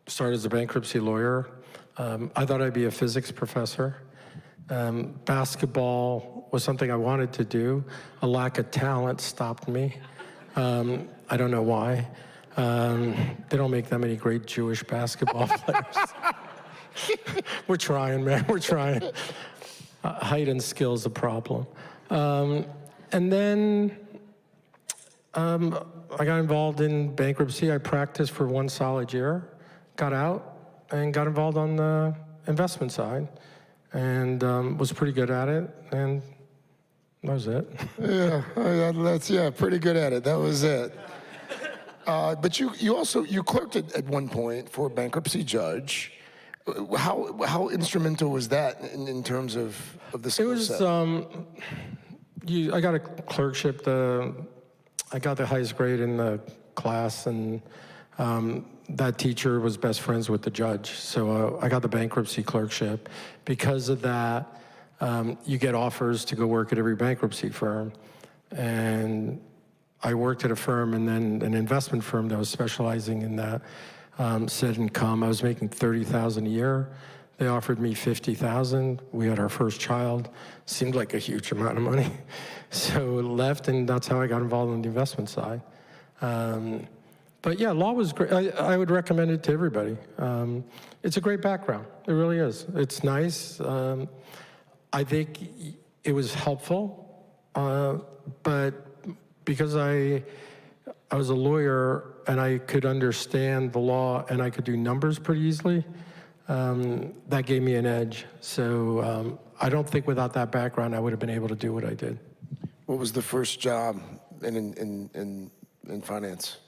started as a bankruptcy lawyer. I thought I'd be a physics professor. Basketball was something I wanted to do. A lack of talent stopped me. I don't know why. They don't make that many great Jewish basketball players. We're trying, man. We're trying. Height and skill is a problem. And then I got involved in bankruptcy. I practiced for 1 solid year. Got out and got involved on the investment side, and was pretty good at it, and that was it. Pretty good at it. That was it. But you clerked at one point for a bankruptcy judge. How instrumental was that in terms of the skill set? I got a clerkship. I got the highest grade in the class, and that teacher was best friends with the judge. So I got the bankruptcy clerkship. Because of that, you get offers to go work at every bankruptcy firm. And I worked at a firm, and then an investment firm that was specializing in that said income. I was making $30,000 a year. They offered me $50,000. We had our first child. Seemed like a huge amount of money. So left, and that's how I got involved on the investment side. But yeah, law was great. I would recommend it to everybody. It's a great background. It really is. It's nice. I think it was helpful, but because I was a lawyer and I could understand the law and I could do numbers pretty easily, that gave me an edge. So I don't think without that background I would have been able to do what I did. What was the first job in finance?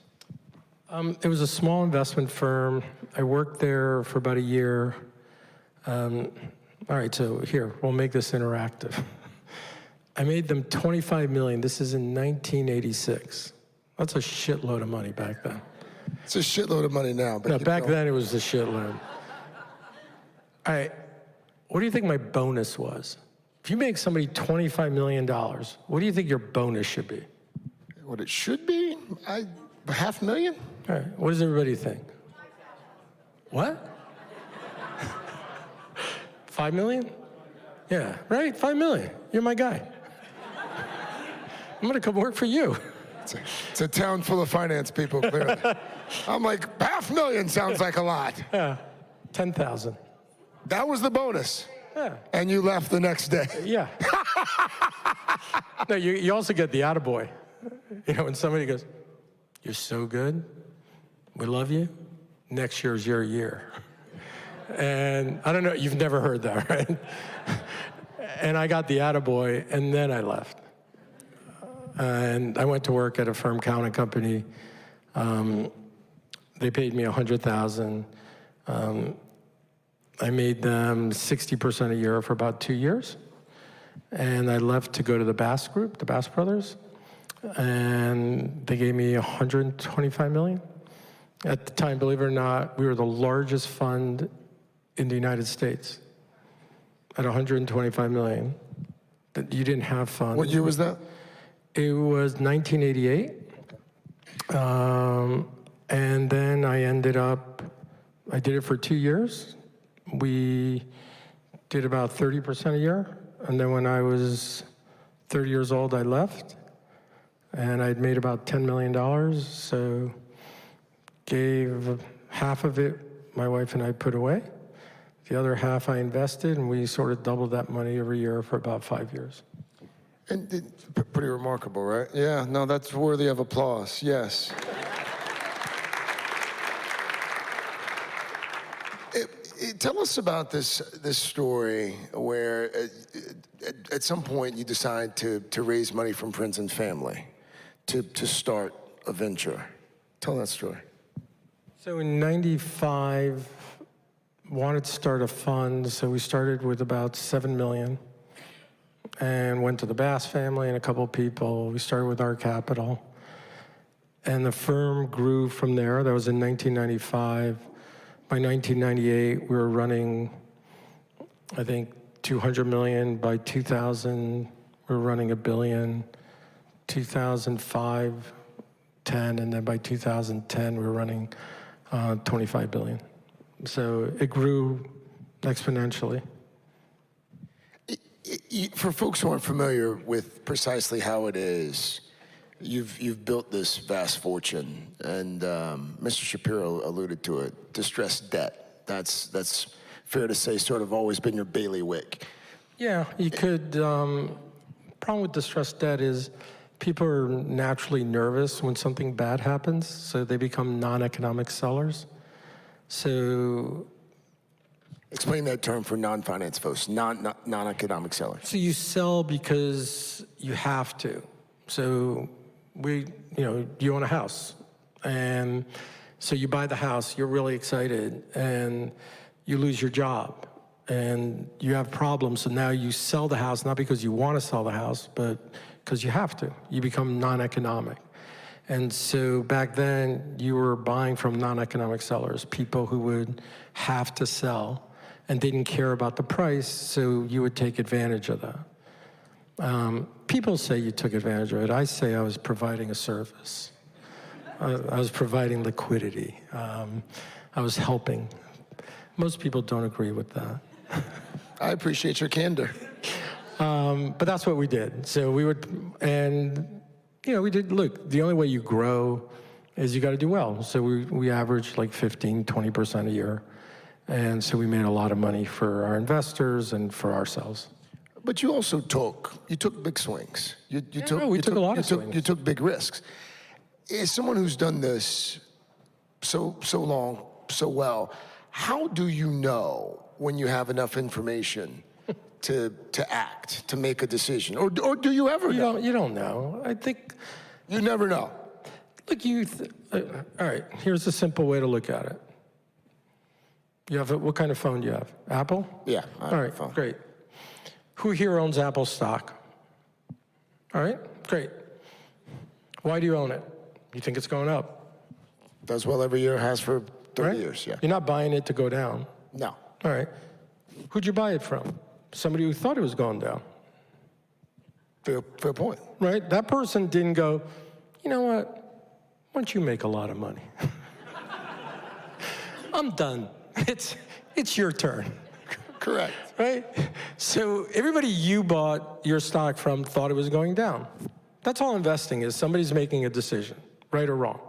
It was a small investment firm. I worked there for about a year. All right, so here, we'll make this interactive. I made them $25 million. This is in 1986. That's a shitload of money back then. It's a shitload of money now. But no, back then it was a shitload. All right, what do you think my bonus was? If you make somebody $25 million, what do you think your bonus should be? What it should be? $500,000? All right, what does everybody think? What? 5 million? Yeah, right? 5 million. You're my guy. I'm gonna come work for you. It's a town full of finance people, clearly. I'm like, $500,000 sounds like a lot. Yeah, 10,000. That was the bonus. Yeah. And you left the next day. Yeah. No, you also get the attaboy. You know, when somebody goes, you're so good, we love you, next year's your year. And I don't know, you've never heard that, right? And I got the attaboy, and then I left. And I went to work at a firm accounting company. They paid me $100,000. I made them 60% a year for about 2 years. And I left to go to the Bass Group, the Bass Brothers. And they gave me $125 million. At the time, believe it or not, we were the largest fund in the United States at $125 million. You didn't have funds. What year was that? It was 1988. And then I ended up, I did it for 2 years. We did about 30% a year. And then when I was 30 years old, I left. And I'd made about $10 million. So gave half of it, my wife and I put away. The other half I invested, and we sort of doubled that money every year for about 5 years. And pretty remarkable, right? Yeah, no, that's worthy of applause, yes. Tell us about this story where at some point you decide to raise money from friends and family to start a venture. Tell that story. So in '95, wanted to start a fund, so we started with about $7 million and went to the Bass family and a couple of people. We started with our capital. And the firm grew from there. That was in 1995. By 1998, we were running, I think, 200 million. By 2000, we were running $1 billion. 2005, 10, and then by 2010, we were running 25 billion. So it grew exponentially. For folks who aren't familiar with precisely how it is, you've built this vast fortune, and Mr. Shapiro alluded to it, distressed debt. That's fair to say sort of always been your bailiwick. Yeah, you could, problem with distressed debt is people are naturally nervous when something bad happens, so they become non-economic sellers. So, explain that term for non-finance folks, non-economic sellers. So you sell because you have to. So you own a house, and so you buy the house, you're really excited, and you lose your job, and you have problems, so now you sell the house, not because you want to sell the house, but because you have to. You become non-economic. And so back then, you were buying from non-economic sellers, people who would have to sell and didn't care about the price, so you would take advantage of that. People say you took advantage of it. I say I was providing a service. I was providing liquidity. I was helping. Most people don't agree with that. I appreciate your candor. But that's what we did. So we would, and we did, look, the only way you grow is you got to do well. So we averaged like 15, 20% a year. And so we made a lot of money for our investors and for ourselves. But you also took big swings. We took a lot of swings. You took big risks. As someone who's done this so long, so well, how do you know when you have enough information to act, to make a decision? Or do you ever know? You don't know. I think... You never know. Look, all right, here's a simple way to look at it. What kind of phone do you have? Apple? Yeah. All right, great. Who here owns Apple stock? All right, great. Why do you own it? You think it's going up? Does well every year, has for 30 years, yeah. You're not buying it to go down. No. All right. Who'd you buy it from? Somebody who thought it was going down. Fair point. Right? That person didn't go, you know what? Why don't you make a lot of money? I'm done. It's your turn. Correct. Right? So everybody you bought your stock from thought it was going down. That's all investing is. Somebody's making a decision, right or wrong.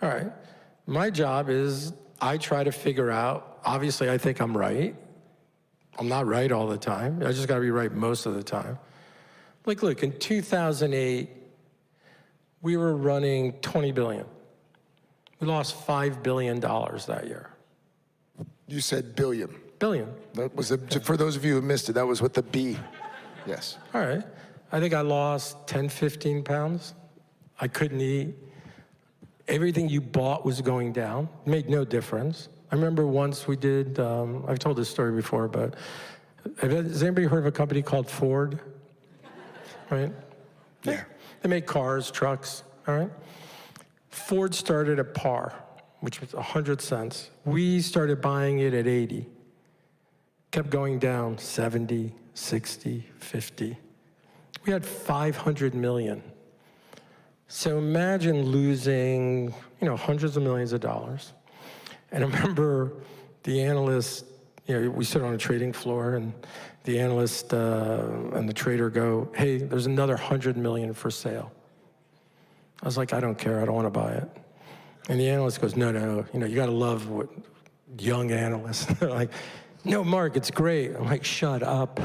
All right. My job is I try to figure out, obviously I think I'm right. I'm not right all the time. I just got to be right most of the time. Like, look, in 2008, we were running 20 billion. We lost $5 billion that year. You said billion. Billion. That was for those of you who missed it, that was with the B. Yes. All right. I think I lost 10, 15 pounds. I couldn't eat. Everything you bought was going down. It made no difference. I remember once we did, I've told this story before, but has anybody heard of a company called Ford? Right? Yeah. They make cars, trucks, all right? Ford started at par, which was 100 cents. We started buying it at 80. Kept going down, 70, 60, 50. We had 500 million. So imagine losing, hundreds of millions of dollars. And I remember the analyst, we sit on a trading floor, and the analyst and the trader go, hey, there's another 100 million for sale. I was like, I don't care, I don't want to buy it. And the analyst goes, no, you got to love what young analysts. They're like, no, Mark, it's great. I'm like, shut up.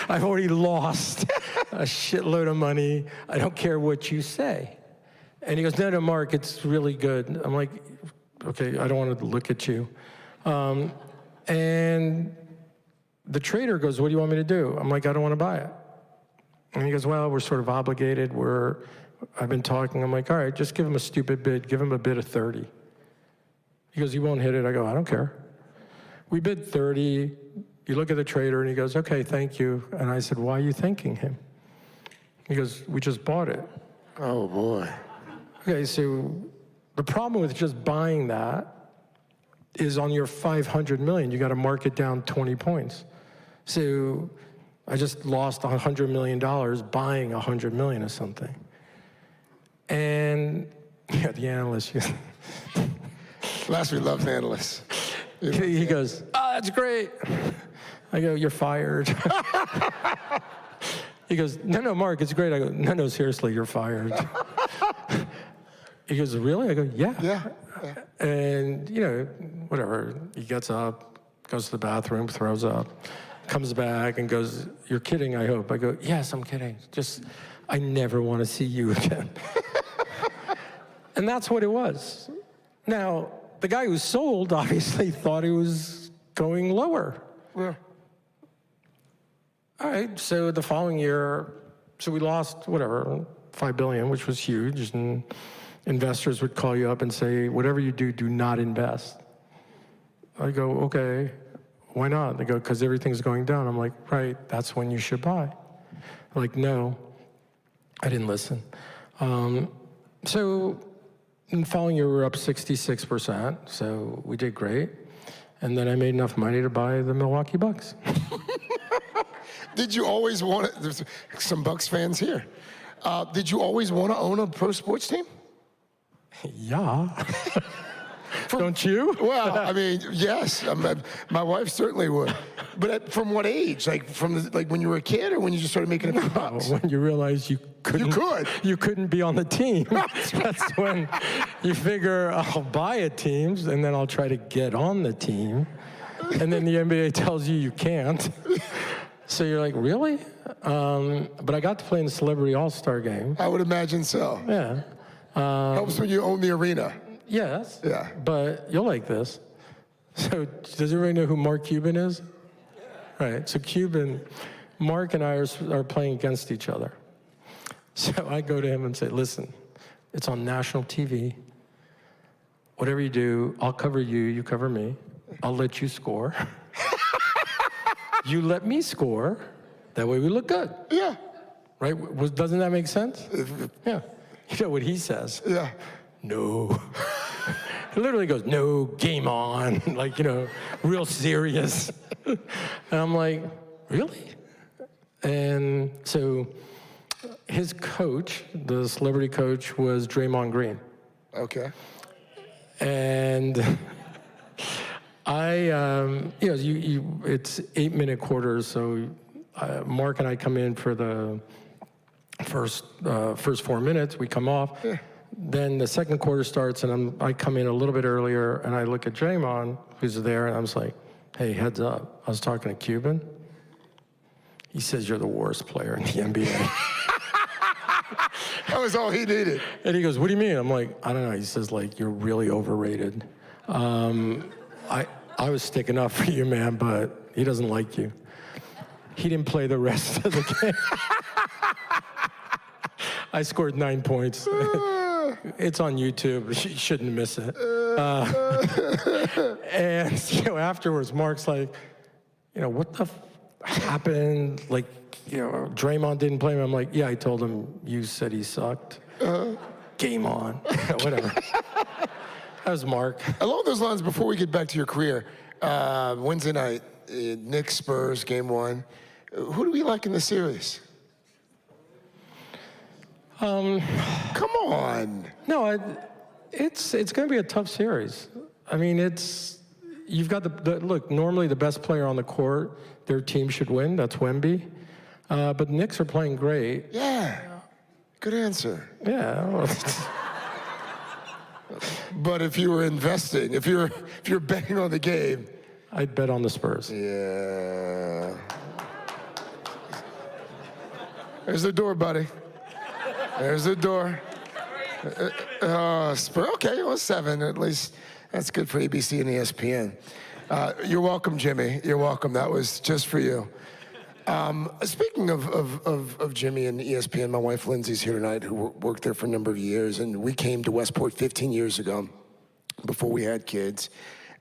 I've already lost a shitload of money. I don't care what you say. And he goes, no, Mark, it's really good. I'm like, okay, I don't want to look at you. And the trader goes, what do you want me to do? I'm like, I don't want to buy it. And he goes, well, we're sort of obligated. I've been talking. I'm like, all right, just give him a stupid bid. Give him a bid of 30. He goes, you won't hit it. I go, I don't care. We bid 30. You look at the trader, and he goes, okay, thank you. And I said, why are you thanking him? He goes, we just bought it. Oh, boy. Okay, so the problem with just buying that is on your 500 million, you got to mark it down 20 points. So I just lost $100 million buying 100 million of something. And the analyst, Lasry loves analysts. He goes, that's great. I go, you're fired. He goes, no, Mark, it's great. I go, no, seriously, you're fired. He goes, really? I go, yeah. Yeah. And, whatever. He gets up, goes to the bathroom, throws up, comes back and goes, you're kidding, I hope. I go, yes, I'm kidding. I never want to see you again. And that's what it was. Now, the guy who sold obviously thought it was going lower. Yeah. All right, so the following year, we lost, $5 billion, which was huge, and investors would call you up and say, whatever you do, do not invest. I go, okay, why not? They go, because everything's going down. I'm like, right, that's when you should buy. They're like, no, I didn't listen. So in the following year, we were up 66%, so we did great. And then I made enough money to buy the Milwaukee Bucks. Did you always want to, there's some Bucks fans here. Did you always want to own a pro sports team? Yeah. Don't you? Well, I mean, yes. My wife certainly would. But from what age? Like when you were a kid, or when you just started making a few bucks? When you realized you couldn't be on the team. That's when you figure, I'll buy a team, and then I'll try to get on the team. And then the NBA tells you can't. So you're like, really? But I got to play in the Celebrity All-Star game. I would imagine so. Yeah. Helps when you own the arena. yes. Yeah. But you'll like this. So does everybody know who Mark Cuban is? Yeah. Right, so Mark and I are playing against each other. So I go to him and say, listen, it's on national TV. Whatever you do, I'll cover you, you cover me. I'll let you score. You let me score. That way we look good. Yeah. Right? Doesn't that make sense? Yeah. You know what he says? Yeah. No. He literally goes, no, game on. Like, real serious. And I'm like, really? And so his coach, the celebrity coach, was Draymond Green. Okay. And it's 8-minute quarters, so Mark and I come in for the first 4 minutes. We come off. Yeah. Then the second quarter starts, and I come in a little bit earlier, and I look at Draymond, who's there, and I'm just like, hey, heads up. I was talking to Cuban. He says you're the worst player in the NBA. That was all he needed. And he goes, what do you mean? I'm like, I don't know. He says, like, you're really overrated. I was sticking up for you, man, but he doesn't like you. He didn't play the rest of the game. I scored 9 points. It's on YouTube. You shouldn't miss it. And afterwards, Mark's like, what the happened? Like, Draymond didn't play him. I'm like, yeah, I told him you said he sucked. Game on. Whatever. That was Mark. Along those lines, before we get back to your career, Wednesday night, Knicks Spurs, game 1. Who do we like in the series? Come on. No, it's going to be a tough series. I mean, you've got look, normally the best player on the court, their team should win. That's Wemby. But the Knicks are playing great. Yeah. Good answer. Yeah. But if you were investing, if you're betting on the game, I'd bet on the Spurs. Yeah. There's the door, buddy. There's the door. Spurs. Okay, well, 7 at least. That's good for ABC and ESPN. You're welcome, Jimmy. You're welcome. That was just for you. Speaking of Jimmy and ESPN, my wife Lindsay's here tonight, who worked there for a number of years, and we came to Westport 15 years ago, before we had kids,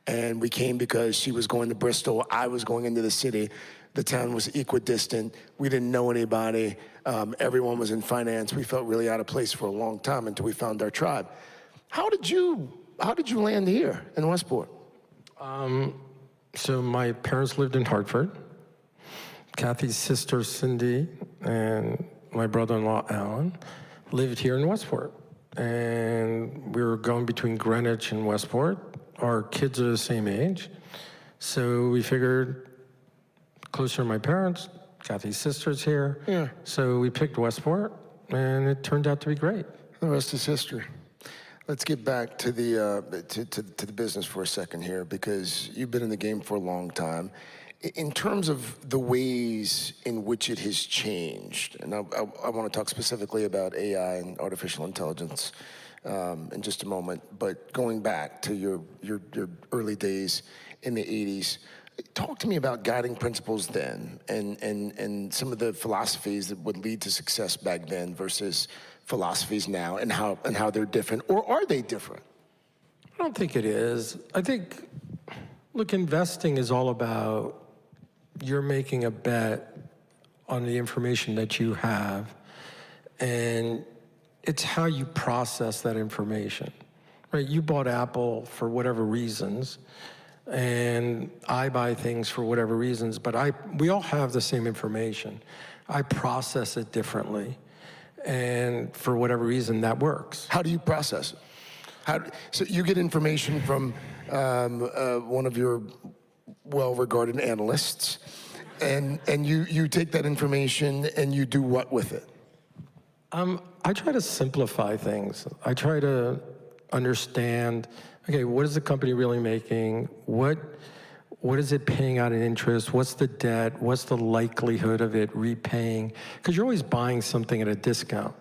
and we came because she was going to Bristol, I was going into the city. The town was equidistant. We didn't know anybody. Everyone was in finance. We felt really out of place for a long time until we found our tribe. How did you land here in Westport? So my parents lived in Hartford. Kathy's sister, Cindy, and my brother-in-law, Alan, lived here in Westport. And we were going between Greenwich and Westport. Our kids are the same age. So we figured closer to my parents, Kathy's sister's here. Yeah. So we picked Westport, and it turned out to be great. The rest is history. Let's get back to the business for a second here, because you've been in the game for a long time. In terms of the ways in which it has changed, and I want to talk specifically about AI and artificial intelligence in just a moment, but going back to your early days in the 80s, talk to me about guiding principles then and some of the philosophies that would lead to success back then versus philosophies now, and how they're different, or are they different? I don't think it is. I think, look, investing is all about you're making a bet on the information that you have, and it's how you process that information, right? You bought Apple for whatever reasons, and I buy things for whatever reasons, but we all have the same information. I process it differently, and for whatever reason, that works. How do you process it? So you get information from one of your well-regarded analysts, and you take that information and you do what with it? I try to simplify things. I try to understand, okay, what is the company really making? What is it paying out in interest? What's the debt? What's the likelihood of it repaying? Because you're always buying something at a discount,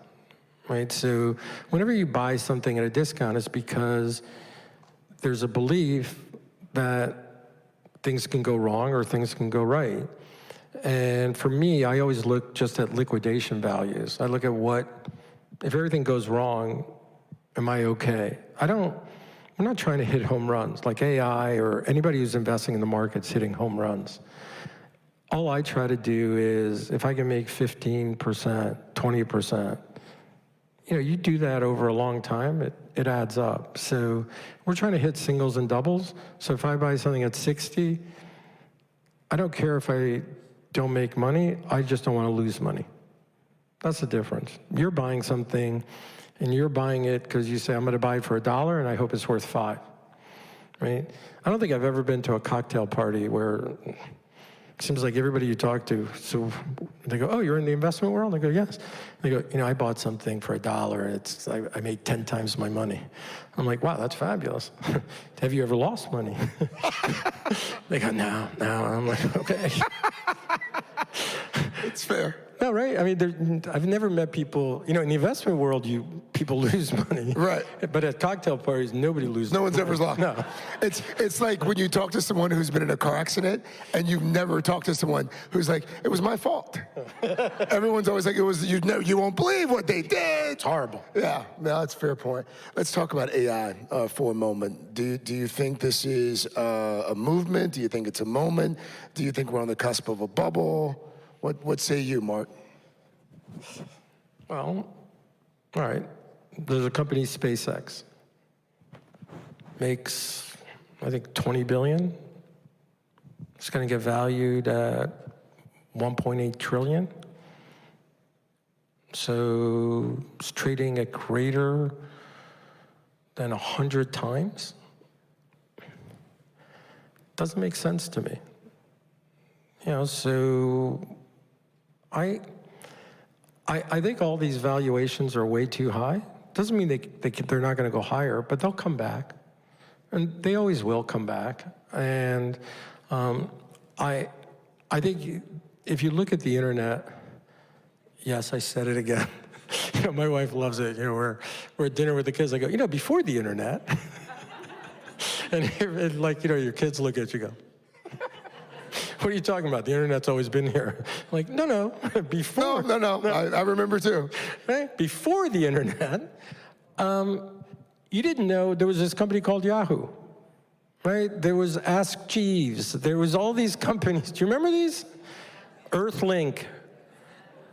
right? So whenever you buy something at a discount, it's because there's a belief that things can go wrong or things can go right. And for me, I always look just at liquidation values. I look at if everything goes wrong, am I okay? I'm not trying to hit home runs, like AI or anybody who's investing in the market's hitting home runs. All I try to do is, if I can make 15%, 20%, you do that over a long time, it adds up. So we're trying to hit singles and doubles. So if I buy something at 60, I don't care if I don't make money, I just don't want to lose money. That's the difference. You're buying something, and you're buying it because you say, I'm going to buy it for $1, and I hope it's worth $5, right? I don't think I've ever been to a cocktail party where it seems like everybody you talk to, so they go, oh, you're in the investment world? I go, yes. They go, I bought something for $1, and I made 10 times my money. I'm like, wow, that's fabulous. Have you ever lost money? They go, no. I'm like, okay. It's fair. No, right? I mean, I've never met people, in the investment world, people lose money. Right. But at cocktail parties, nobody loses money. No one's ever lost. No. It's like when you talk to someone who's been in a car accident and you've never talked to someone who's like, it was my fault. Everyone's always like, you won't believe what they did. It's horrible. Yeah, no, that's a fair point. Let's talk about AI for a moment. Do you think this is a movement? Do you think it's a moment? Do you think we're on the cusp of a bubble? What say you, Mark? Well, all right. There's a company, SpaceX. Makes, I think, $20 billion. It's going to get valued at $1.8 trillion. So it's trading at greater than 100 times. Doesn't make sense to me. So I think all these valuations are way too high. Doesn't mean they're not going to go higher, but they'll come back. And they always will come back. And I think if you look at the internet, yes, I said it again. My wife loves it. We're at dinner with the kids. I go, before the internet. and your kids look at you and go, what are you talking about? The internet's always been here. I'm like, no, before. No. I remember too. Right? Before the internet, you didn't know there was this company called Yahoo, right? There was Ask Jeeves. There was all these companies. Do you remember these? Earthlink,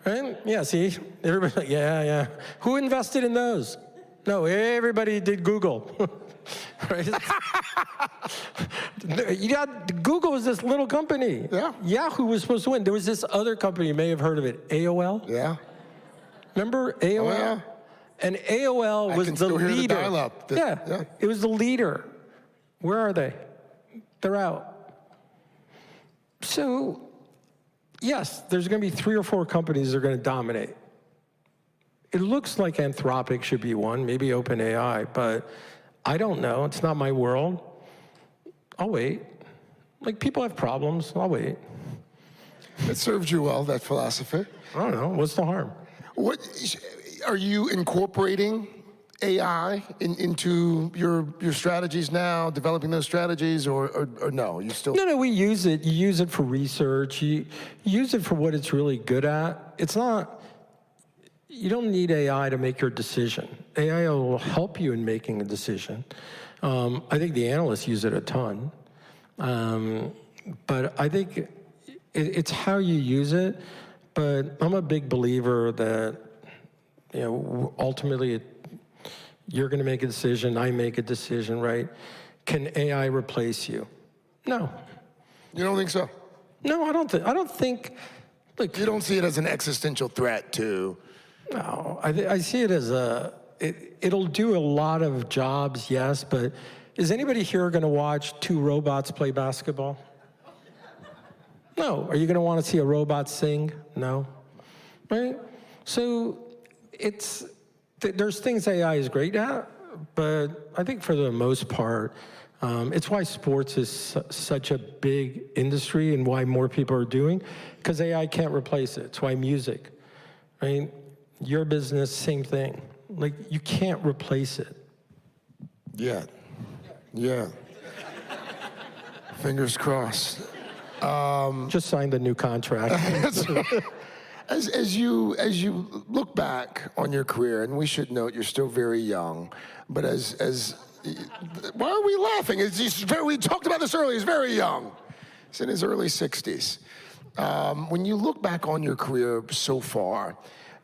right? Yeah, see? Everybody's like, yeah. Who invested in those? No, everybody did Google. Right? Google was this little company. Yeah. Yahoo was supposed to win. There was this other company, you may have heard of it, AOL. Yeah. Remember AOL? Oh, yeah. And AOL was the leader. Hear the dial-up. Yeah, it was the leader. Where are they? They're out. So, yes, there's going to be 3 or 4 companies that are going to dominate. It looks like Anthropic should be one, maybe OpenAI, but I don't know. It's not my world. I'll wait. People have problems. I'll wait. It served you well, that philosophy. I don't know. What's the harm? What are you incorporating AI into your strategies now, developing those strategies, or no? You still? No, we use it. You use it for research. You use it for what it's really good at. It's not. You don't need AI to make your decision. AI will help you in making a decision. I think the analysts use it a ton. But I think it's how you use it. But I'm a big believer that, ultimately you're going to make a decision, I make a decision, right? Can AI replace you? No. You don't think so? No, I don't think. Look, you don't see it as an existential threat to. No, I see it as it'll do a lot of jobs, yes, but is anybody here going to watch 2 robots play basketball? No. Are you going to want to see a robot sing? No. Right? So there's things AI is great at, but I think for the most part, it's why sports is such a big industry and why more people are doing, because AI can't replace it. It's why music, right? Your business, same thing. Like, you can't replace it. Yeah. Fingers crossed. Just signed a new contract. As you look back on your career, and we should note you're still very young, but why are we laughing? We talked about this earlier. He's very young. He's in his early 60s. When you look back on your career so far,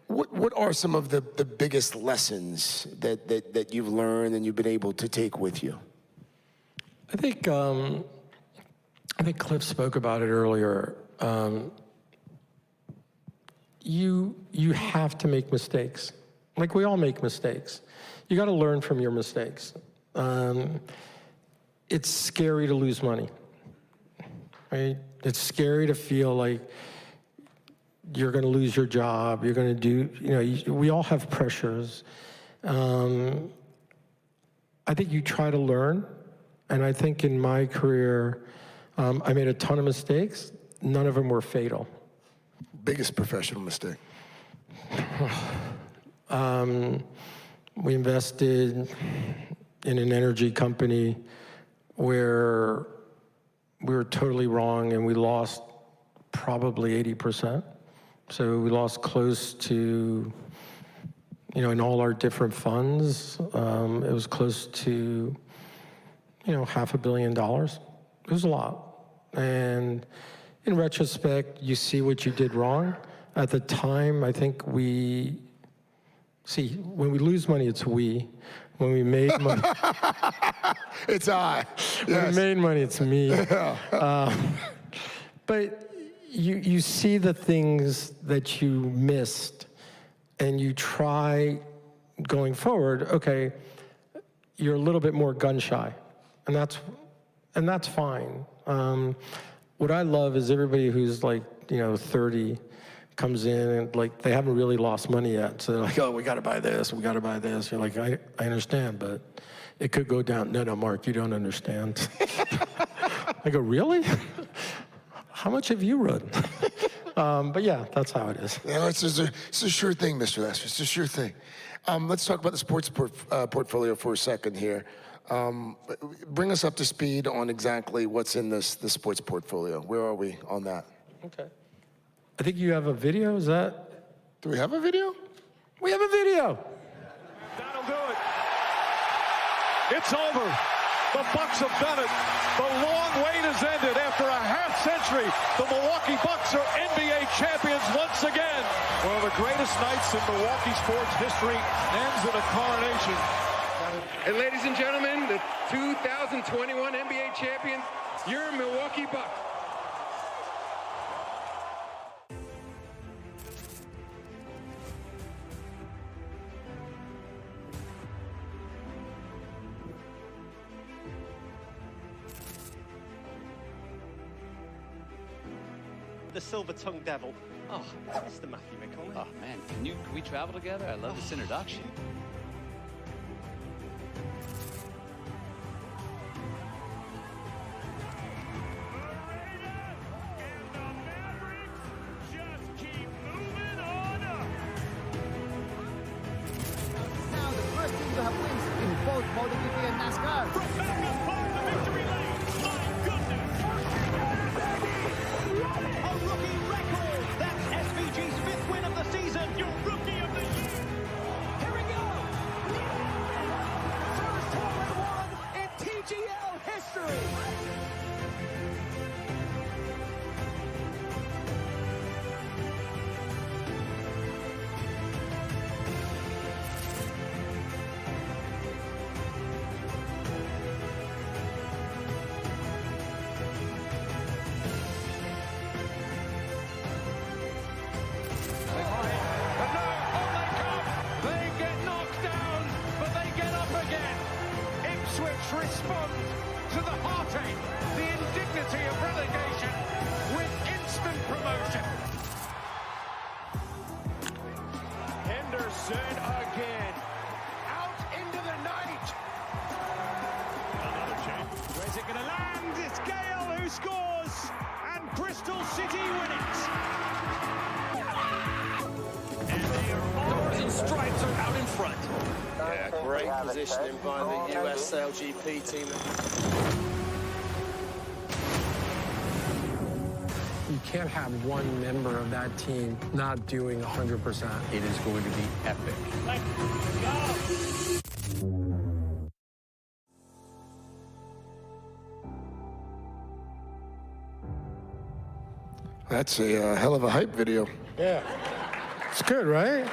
what are some of the biggest lessons that you've learned and you've been able to take with you? I think Cliff spoke about it earlier. You have to make mistakes. Like, we all make mistakes. You got to learn from your mistakes. It's scary to lose money, right? It's scary to feel like you're going to lose your job. You're going to do, we all have pressures. I think you try to learn. And I think in my career, I made a ton of mistakes. None of them were fatal. Biggest professional mistake? We invested in an energy company where we were totally wrong, and we lost probably 80%. So we lost close to, in all our different funds, it was close to, $500 million. It was a lot. And in retrospect, you see what you did wrong. At the time, I think when we lose money, it's we. When we made money, it's I. Yes. When we made money, it's me. But you see the things that you missed, and you try going forward. Okay, you're a little bit more gun shy, and that's fine. What I love is everybody who's 30 comes in and they haven't really lost money yet. So they're like, oh, we got to buy this, we got to buy this. You're like, I understand, but it could go down. No, Mark, you don't understand. I go, really? How much have you run? But yeah, that's how it is. It's a sure thing, Mr. Lasry. It's a sure thing. Let's talk about the sports portfolio for a second here. Bring us up to speed on exactly what's in the sports portfolio. Where are we on that? Okay. I think you have a video, is that? Do we have a video? We have a video. That'll do it. It's over. The Bucks have done it. The long wait has ended. After a half century, the Milwaukee Bucks are NBA champions once again. One of the greatest nights in Milwaukee sports history ends in a coronation. And ladies and gentlemen, the 2021 NBA champions, your Milwaukee Bucks. The silver-tongued devil. Oh, Mr. Matthew McConaughey. Oh, man, can we travel together? I love this introduction. Now the first team to have wins in both MotoGP and NASCAR. A rookie record! That's SVG's 5th win of the season! Your rookie of the year! Here we go! First hole-in-one in TGL history! Respond to the heartache, the indignity of relegation with instant promotion. Henderson again, out into the night. Another chance. Where's it going to land? It's Gale who scores, and Bristol City win it. And they are are out in front. Yeah, great positioning by the US LGP team. You can't have one member of that team not doing 100%. It is going to be epic. Let's go! That's a hell of a hype video. Yeah. It's good, right?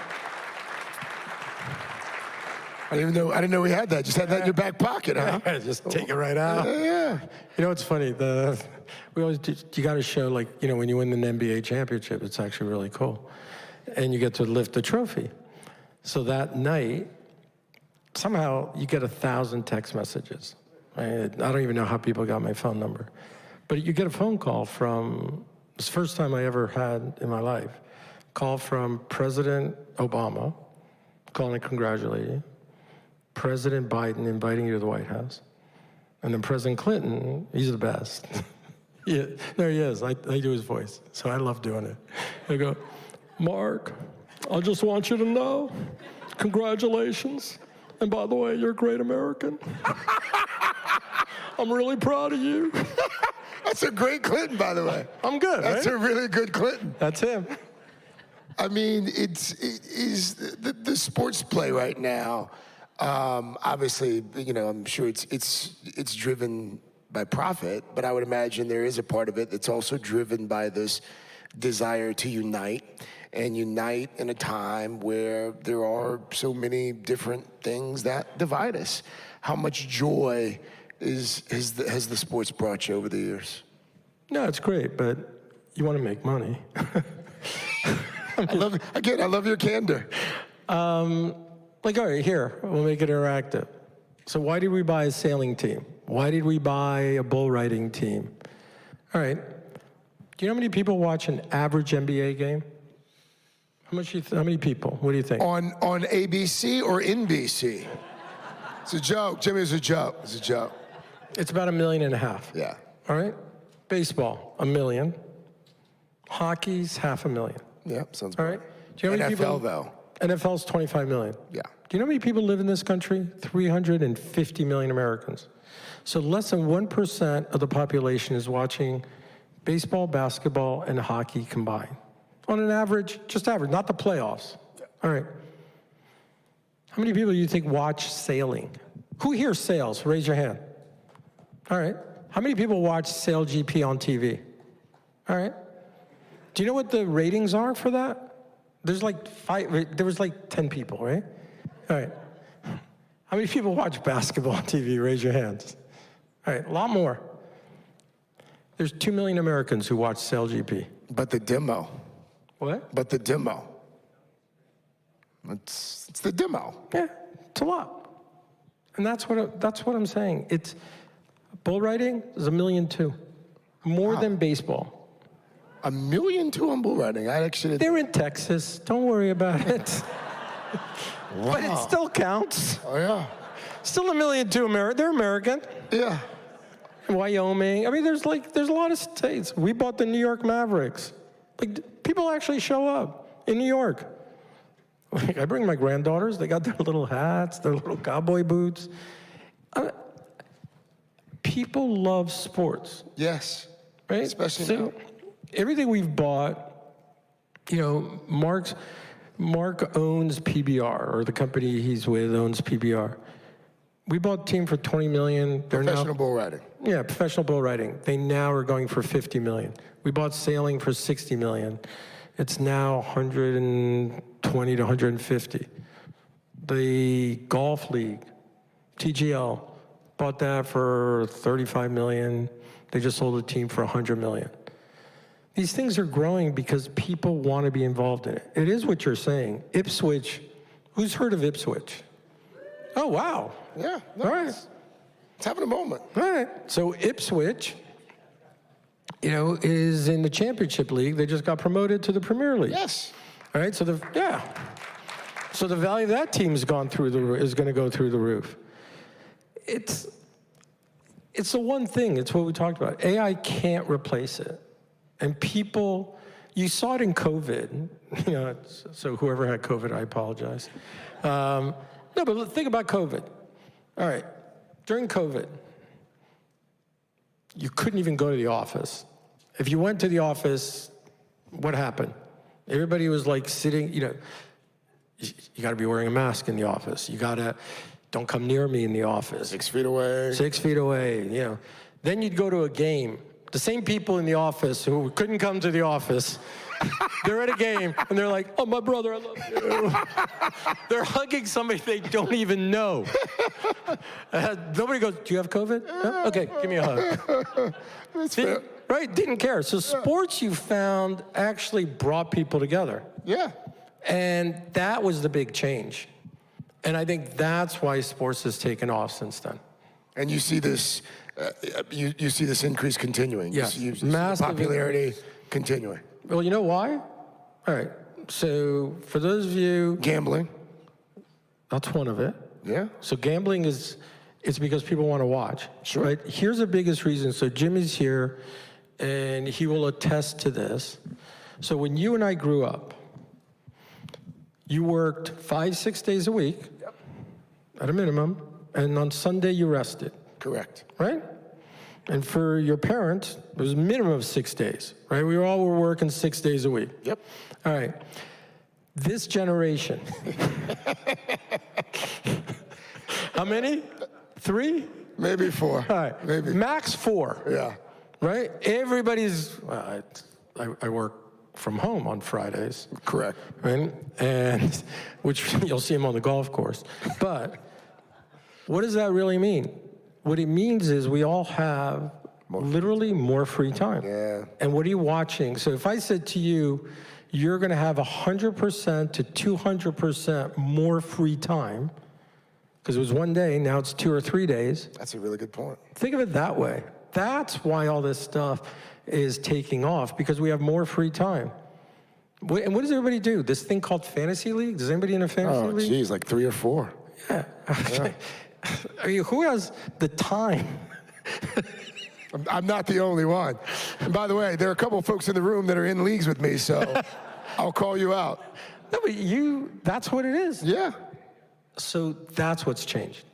I didn't know we had that. Just had that in your back pocket, huh? Just take it right out. Yeah. You know, it's funny. We always do, you got to show, like, you know, when you win an NBA championship, it's actually really cool, and you get to lift the trophy. So that night, somehow you get 1,000 text messages. Right? I don't even know how people got my phone number, but you get a phone call from. It's the first time I ever had in my life. Call from President Obama, calling to congratulate you. President Biden inviting you to the White House. And then President Clinton, he's the best. Yeah, there he is. I do his voice, so I love doing it. I go, Mark, I just want you to know, congratulations. And by the way, you're a great American. I'm really proud of you. That's a great Clinton, by the way. I'm good, That's right? a really good Clinton. That's him. I mean, it is the sports play right now. Obviously, you know, I'm sure it's driven by profit, but I would imagine there is a part of it that's also driven by this desire to unite in a time where there are so many different things that divide us. How much joy has the sports brought you over the years? No, it's great, but you want to make money. I love your candor. Like, all right, here, we'll make it interactive. So why did we buy a sailing team? Why did we buy a bull riding team? All right, do you know how many people watch an average NBA game? How many people? What do you think? On ABC or NBC? It's a joke. Jimmy, it's a joke. It's a joke. It's about 1.5 million. Yeah. All right? Baseball, 1 million. Hockey's 500,000. Yeah, sounds all right. Do you know how many people? NFL, though. NFL's 25 million. Yeah. Do you know how many people live in this country? 350 million Americans. So less than 1% of the population is watching baseball, basketball, and hockey combined. On an average, just average, not the playoffs. All right. How many people do you think watch sailing? Who here sails? Raise your hand. All right. How many people watch Sail GP on TV? All right. Do you know what the ratings are for that? There was like 10 people, right? All right. How many people watch basketball on TV? Raise your hands. All right, a lot more. There's 2 million Americans who watch Sail GP. But the demo. What? But the demo. It's the demo. Yeah, it's a lot. And that's what I'm saying. It's bull riding is 1.2 million, more than baseball. 1.2 million on bull riding. They're in Texas. Don't worry about it. Wow. But it still counts. Oh yeah. Still 1.2 million. They're American. Yeah. Wyoming. I mean, there's a lot of states. We bought the New York Mavericks. Like, people actually show up in New York. Like, I bring my granddaughters. They got their little hats, their little cowboy boots. People love sports. Yes. Right? Especially now. Everything we've bought, you know, Mark owns PBR, or the company he's with owns PBR. We bought a team for $20 million. Professional bull riding. Yeah, professional bull riding. They now are going for $50 million. We bought sailing for $60 million. It's now 120 to 150. The golf league, TGL, bought that for $35 million. They just sold a team for $100 million. These things are growing because people want to be involved in it. It is what you're saying. Ipswich, who's heard of Ipswich? Oh, wow. Yeah. All right. It's having a moment. All right. So Ipswich, you know, is in the championship league. They just got promoted to the Premier League. Yes. All right. So the value of that team is going to go through the roof. It's the one thing. It's what we talked about. AI can't replace it. And people you saw it in COVID. You know, so whoever had COVID, I apologize. No, but think about COVID. All right, during COVID, you couldn't even go to the office. If you went to the office, what happened? Everybody was like sitting, you know, you gotta be wearing a mask in the office. You gotta, don't come near me in the office. 6 feet away. 6 feet away, you know. Then you'd go to a game. The same people in the office who couldn't come to the office, they're at a game, and they're like, oh, my brother, I love you. They're hugging somebody they don't even know. Nobody goes, do you have COVID? No? Okay, give me a hug. That's fair. Right, didn't care. So sports, you found, actually brought people together. Yeah. And that was the big change. And I think that's why sports has taken off since then. And you see this, you see this increase continuing. Yes, you see massive popularity continuing. Well, you know why? All right, so for those of you... Gambling. That's one of it. Yeah. So gambling is, it's because people want to watch. Sure. Right? Here's the biggest reason. So Jimmy's here, and he will attest to this. So when you and I grew up, you worked 5-6 days a week, at a minimum, and on Sunday you rested. Correct. Right? And for your parents, it was a minimum of 6 days, right? We all were working 6 days a week. Yep. All right. This generation. How many? 3? Maybe 4. All right. Maybe. Max 4. Yeah. Right? Everybody's, well, I work from home on Fridays. Correct. Right? And, which you'll see him on the golf course. But what does that really mean? What it means is we all have literally more free time. Yeah. And what are you watching? So if I said to you, you're going to have 100% to 200% more free time, because it was one day, now it's 2 or 3 days. That's a really good point. Think of it that way. That's why all this stuff is taking off, because we have more free time. And what does everybody do? This thing called fantasy league? Does anybody in a fantasy league? Oh, geez, like 3 or 4. Yeah. Okay. Yeah. I mean, who has the time? I'm not the only one. And by the way, there are a couple of folks in the room that are in leagues with me, so I'll call you out. No, but that's what it is. Yeah. So that's what's changed.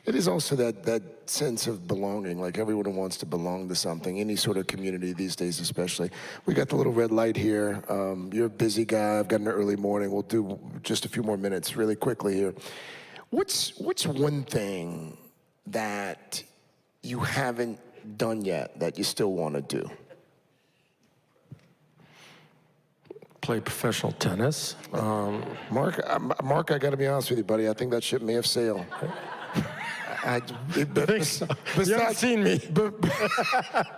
It is also that sense of belonging, like everyone wants to belong to something, any sort of community these days especially. We got the little red light here. You're a busy guy. I've got an early morning. We'll do just a few more minutes really quickly here. What's one thing that you haven't done yet that you still want to do? Play professional tennis. Mark, I got to be honest with you, buddy. I think that ship may have sailed. Besides, you haven't seen me.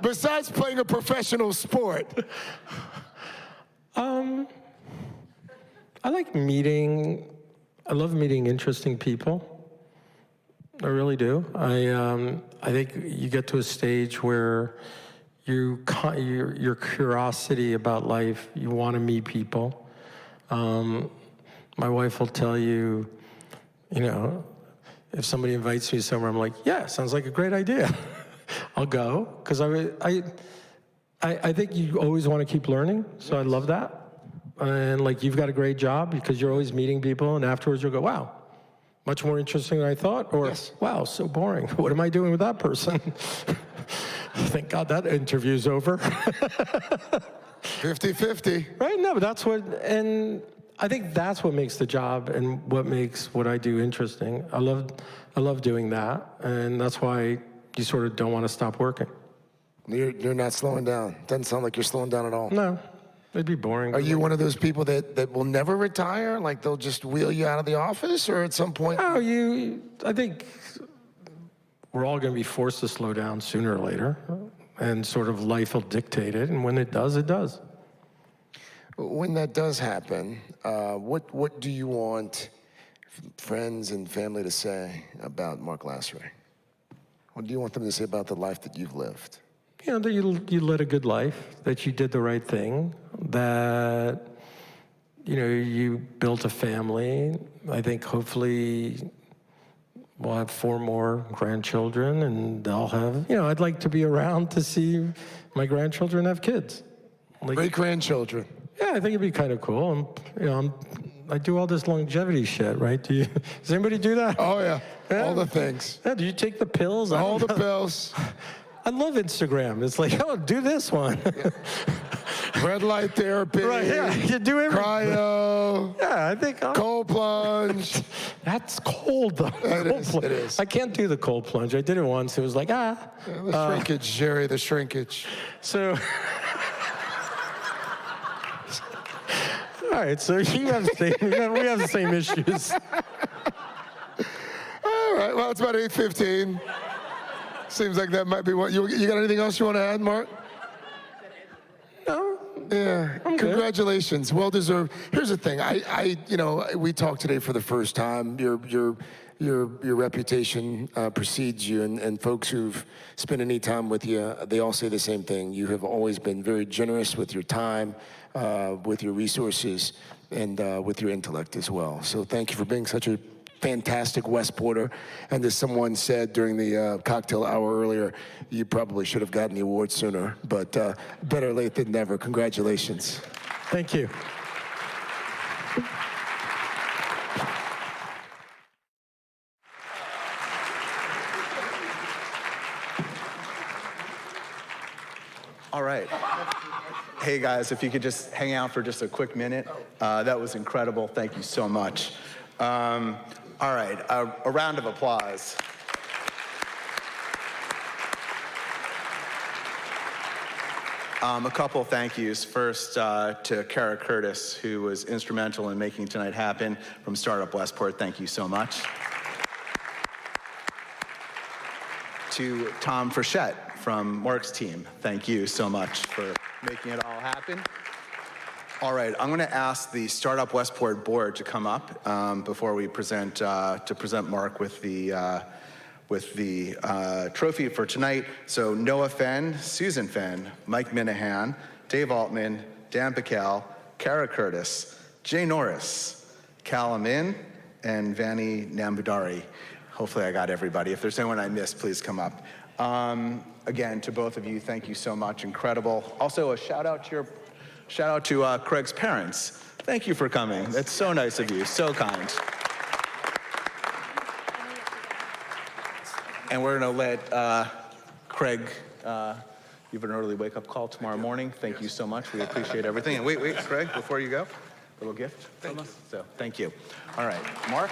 Besides playing a professional sport. I love meeting interesting people. I really do. I think you get to a stage where your curiosity about life, you want to meet people. My wife will tell you, you know, if somebody invites me somewhere, I'm like, yeah, sounds like a great idea. I'll go, because I think you always want to keep learning, so I love that. And like, you've got a great job because you're always meeting people, and afterwards you'll go, wow, much more interesting than I thought, or yes. Wow, so boring. What am I doing with that person? Thank God that interview's over. 50-50. Right? No, but that's what, and I think that's what makes the job and what makes what I do interesting. I love doing that, and that's why you sort of don't want to stop working. You're not slowing down. Doesn't sound like you're slowing down at all. No, it'd be boring. Are you one of those people that will never retire? Like they'll just wheel you out of the office, or at some point? No, I think we're all going to be forced to slow down sooner or later, and sort of life will dictate it, and when it does, it does. When that does happen, what do you want friends and family to say about Marc Lasry? What do you want them to say about the life that you've lived? You know, that you led a good life, that you did the right thing, that, you know, you built a family. I think hopefully we'll have 4 more grandchildren, and they'll have, you know, I'd like to be around to see my grandchildren have kids. Like, great grandchildren. Yeah, I think it'd be kind of cool. I do all this longevity shit, right? Does anybody do that? Oh, yeah. All the things. Yeah, do you take the pills? All the pills. I love Instagram. It's like, oh, do this one. Red light therapy. Right, yeah, you do everything. Cryo. Yeah, I think cold plunge. That's cold, though. It is. I can't do the cold plunge. I did it once. It was like, The shrinkage, Jerry, the shrinkage. So... All right, so we have the same issues. All right, well, it's about 8:15. Seems like that might be what you got. Anything else you want to add, Mark? No. Yeah. Congratulations. Well deserved. Here's the thing. We talked today for the first time. Your reputation precedes you, and folks who've spent any time with you, they all say the same thing. You have always been very generous with your time, with your resources, and with your intellect as well. So thank you for being such a fantastic Westporter. And as someone said during the cocktail hour earlier, you probably should have gotten the award sooner, but better late than never. Congratulations. Thank you. All right. Hey, guys, if you could just hang out for just a quick minute. That was incredible. Thank you so much. All right, a round of applause. A couple thank yous. First, to Kara Curtis, who was instrumental in making tonight happen from StartUp Westport. Thank you so much. To Tom Frechette from Mark's team. Thank you so much for making it all happen. All right, I'm going to ask the StartUp Westport board to come up before we present Mark with the trophy for tonight. So Noah Fenn, Susan Fenn, Mike Minahan, Dave Altman, Dan Pical, Kara Curtis, Jay Norris, Cal Amin, and Vanny Nambudari. Hopefully I got everybody. If there's anyone I missed, please come up. Again, to both of you, thank you so much. Incredible. Also, a shout out to Craig's parents. Thank you for coming. That's so nice of you. So kind. And we're going to let Craig, you have an early wake-up call tomorrow morning. Thank you so much. We appreciate everything. And wait, Craig, before you go, a little gift from us. So, thank you. All right, Mark.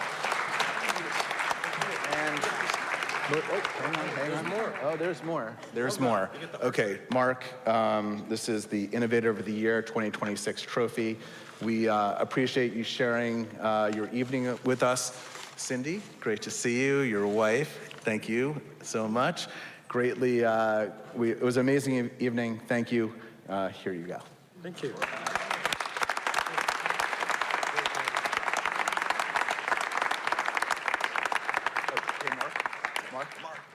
And hang on. There's more. Oh, there's more. Okay, Mark, this is the Innovator of the Year 2026 trophy. We appreciate you sharing your evening with us. Cindy, great to see you. Your wife, thank you so much. Greatly, it was an amazing evening. Thank you. Here you go. Thank you.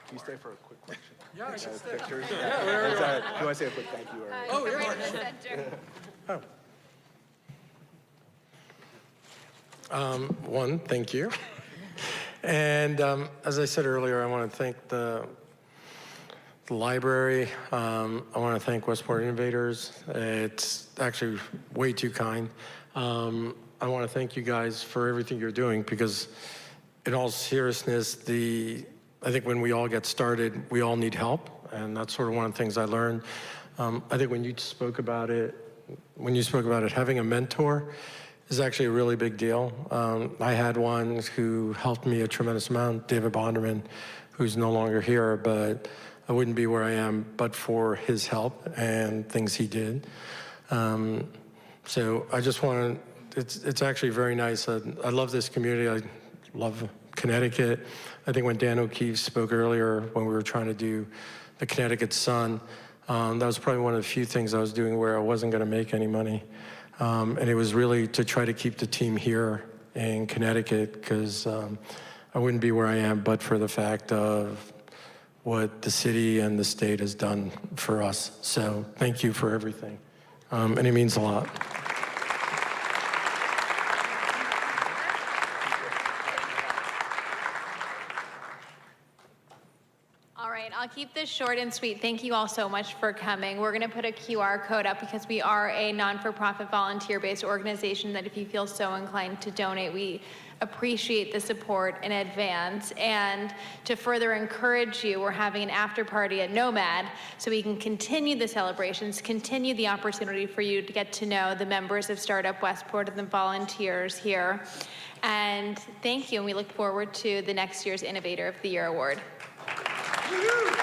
Can you stay for a quick question? Yeah, I should stay. Pictures? Yeah, Do you want to say a quick thank you? Oh, yeah. One, thank you. And as I said earlier, I want to thank the library. I want to thank Westport Innovators. It's actually way too kind. I want to thank you guys for everything you're doing, because in all seriousness, I think when we all get started, we all need help, and that's sort of one of the things I learned. I think when you spoke about it, having a mentor is actually a really big deal. I had one who helped me a tremendous amount, David Bonderman, who's no longer here, but I wouldn't be where I am but for his help and things he did. So I just want to, it's actually very nice. I love this community. I love Connecticut. I think when Dan O'Keefe spoke earlier, when we were trying to do the Connecticut Sun, that was probably one of the few things I was doing where I wasn't going to make any money. And it was really to try to keep the team here in Connecticut, because I wouldn't be where I am but for the fact of what the city and the state has done for us. So thank you for everything. And it means a lot. All right, I'll keep this short and sweet. Thank you all so much for coming. We're going to put a QR code up because we are a non-for-profit volunteer-based organization that if you feel so inclined to donate, we appreciate the support in advance. And to further encourage you, we're having an after party at Nomad so we can continue the celebrations, continue the opportunity for you to get to know the members of StartUp Westport and the volunteers here. And thank you, and we look forward to the next year's Innovator of the Year award. Woo-hoo!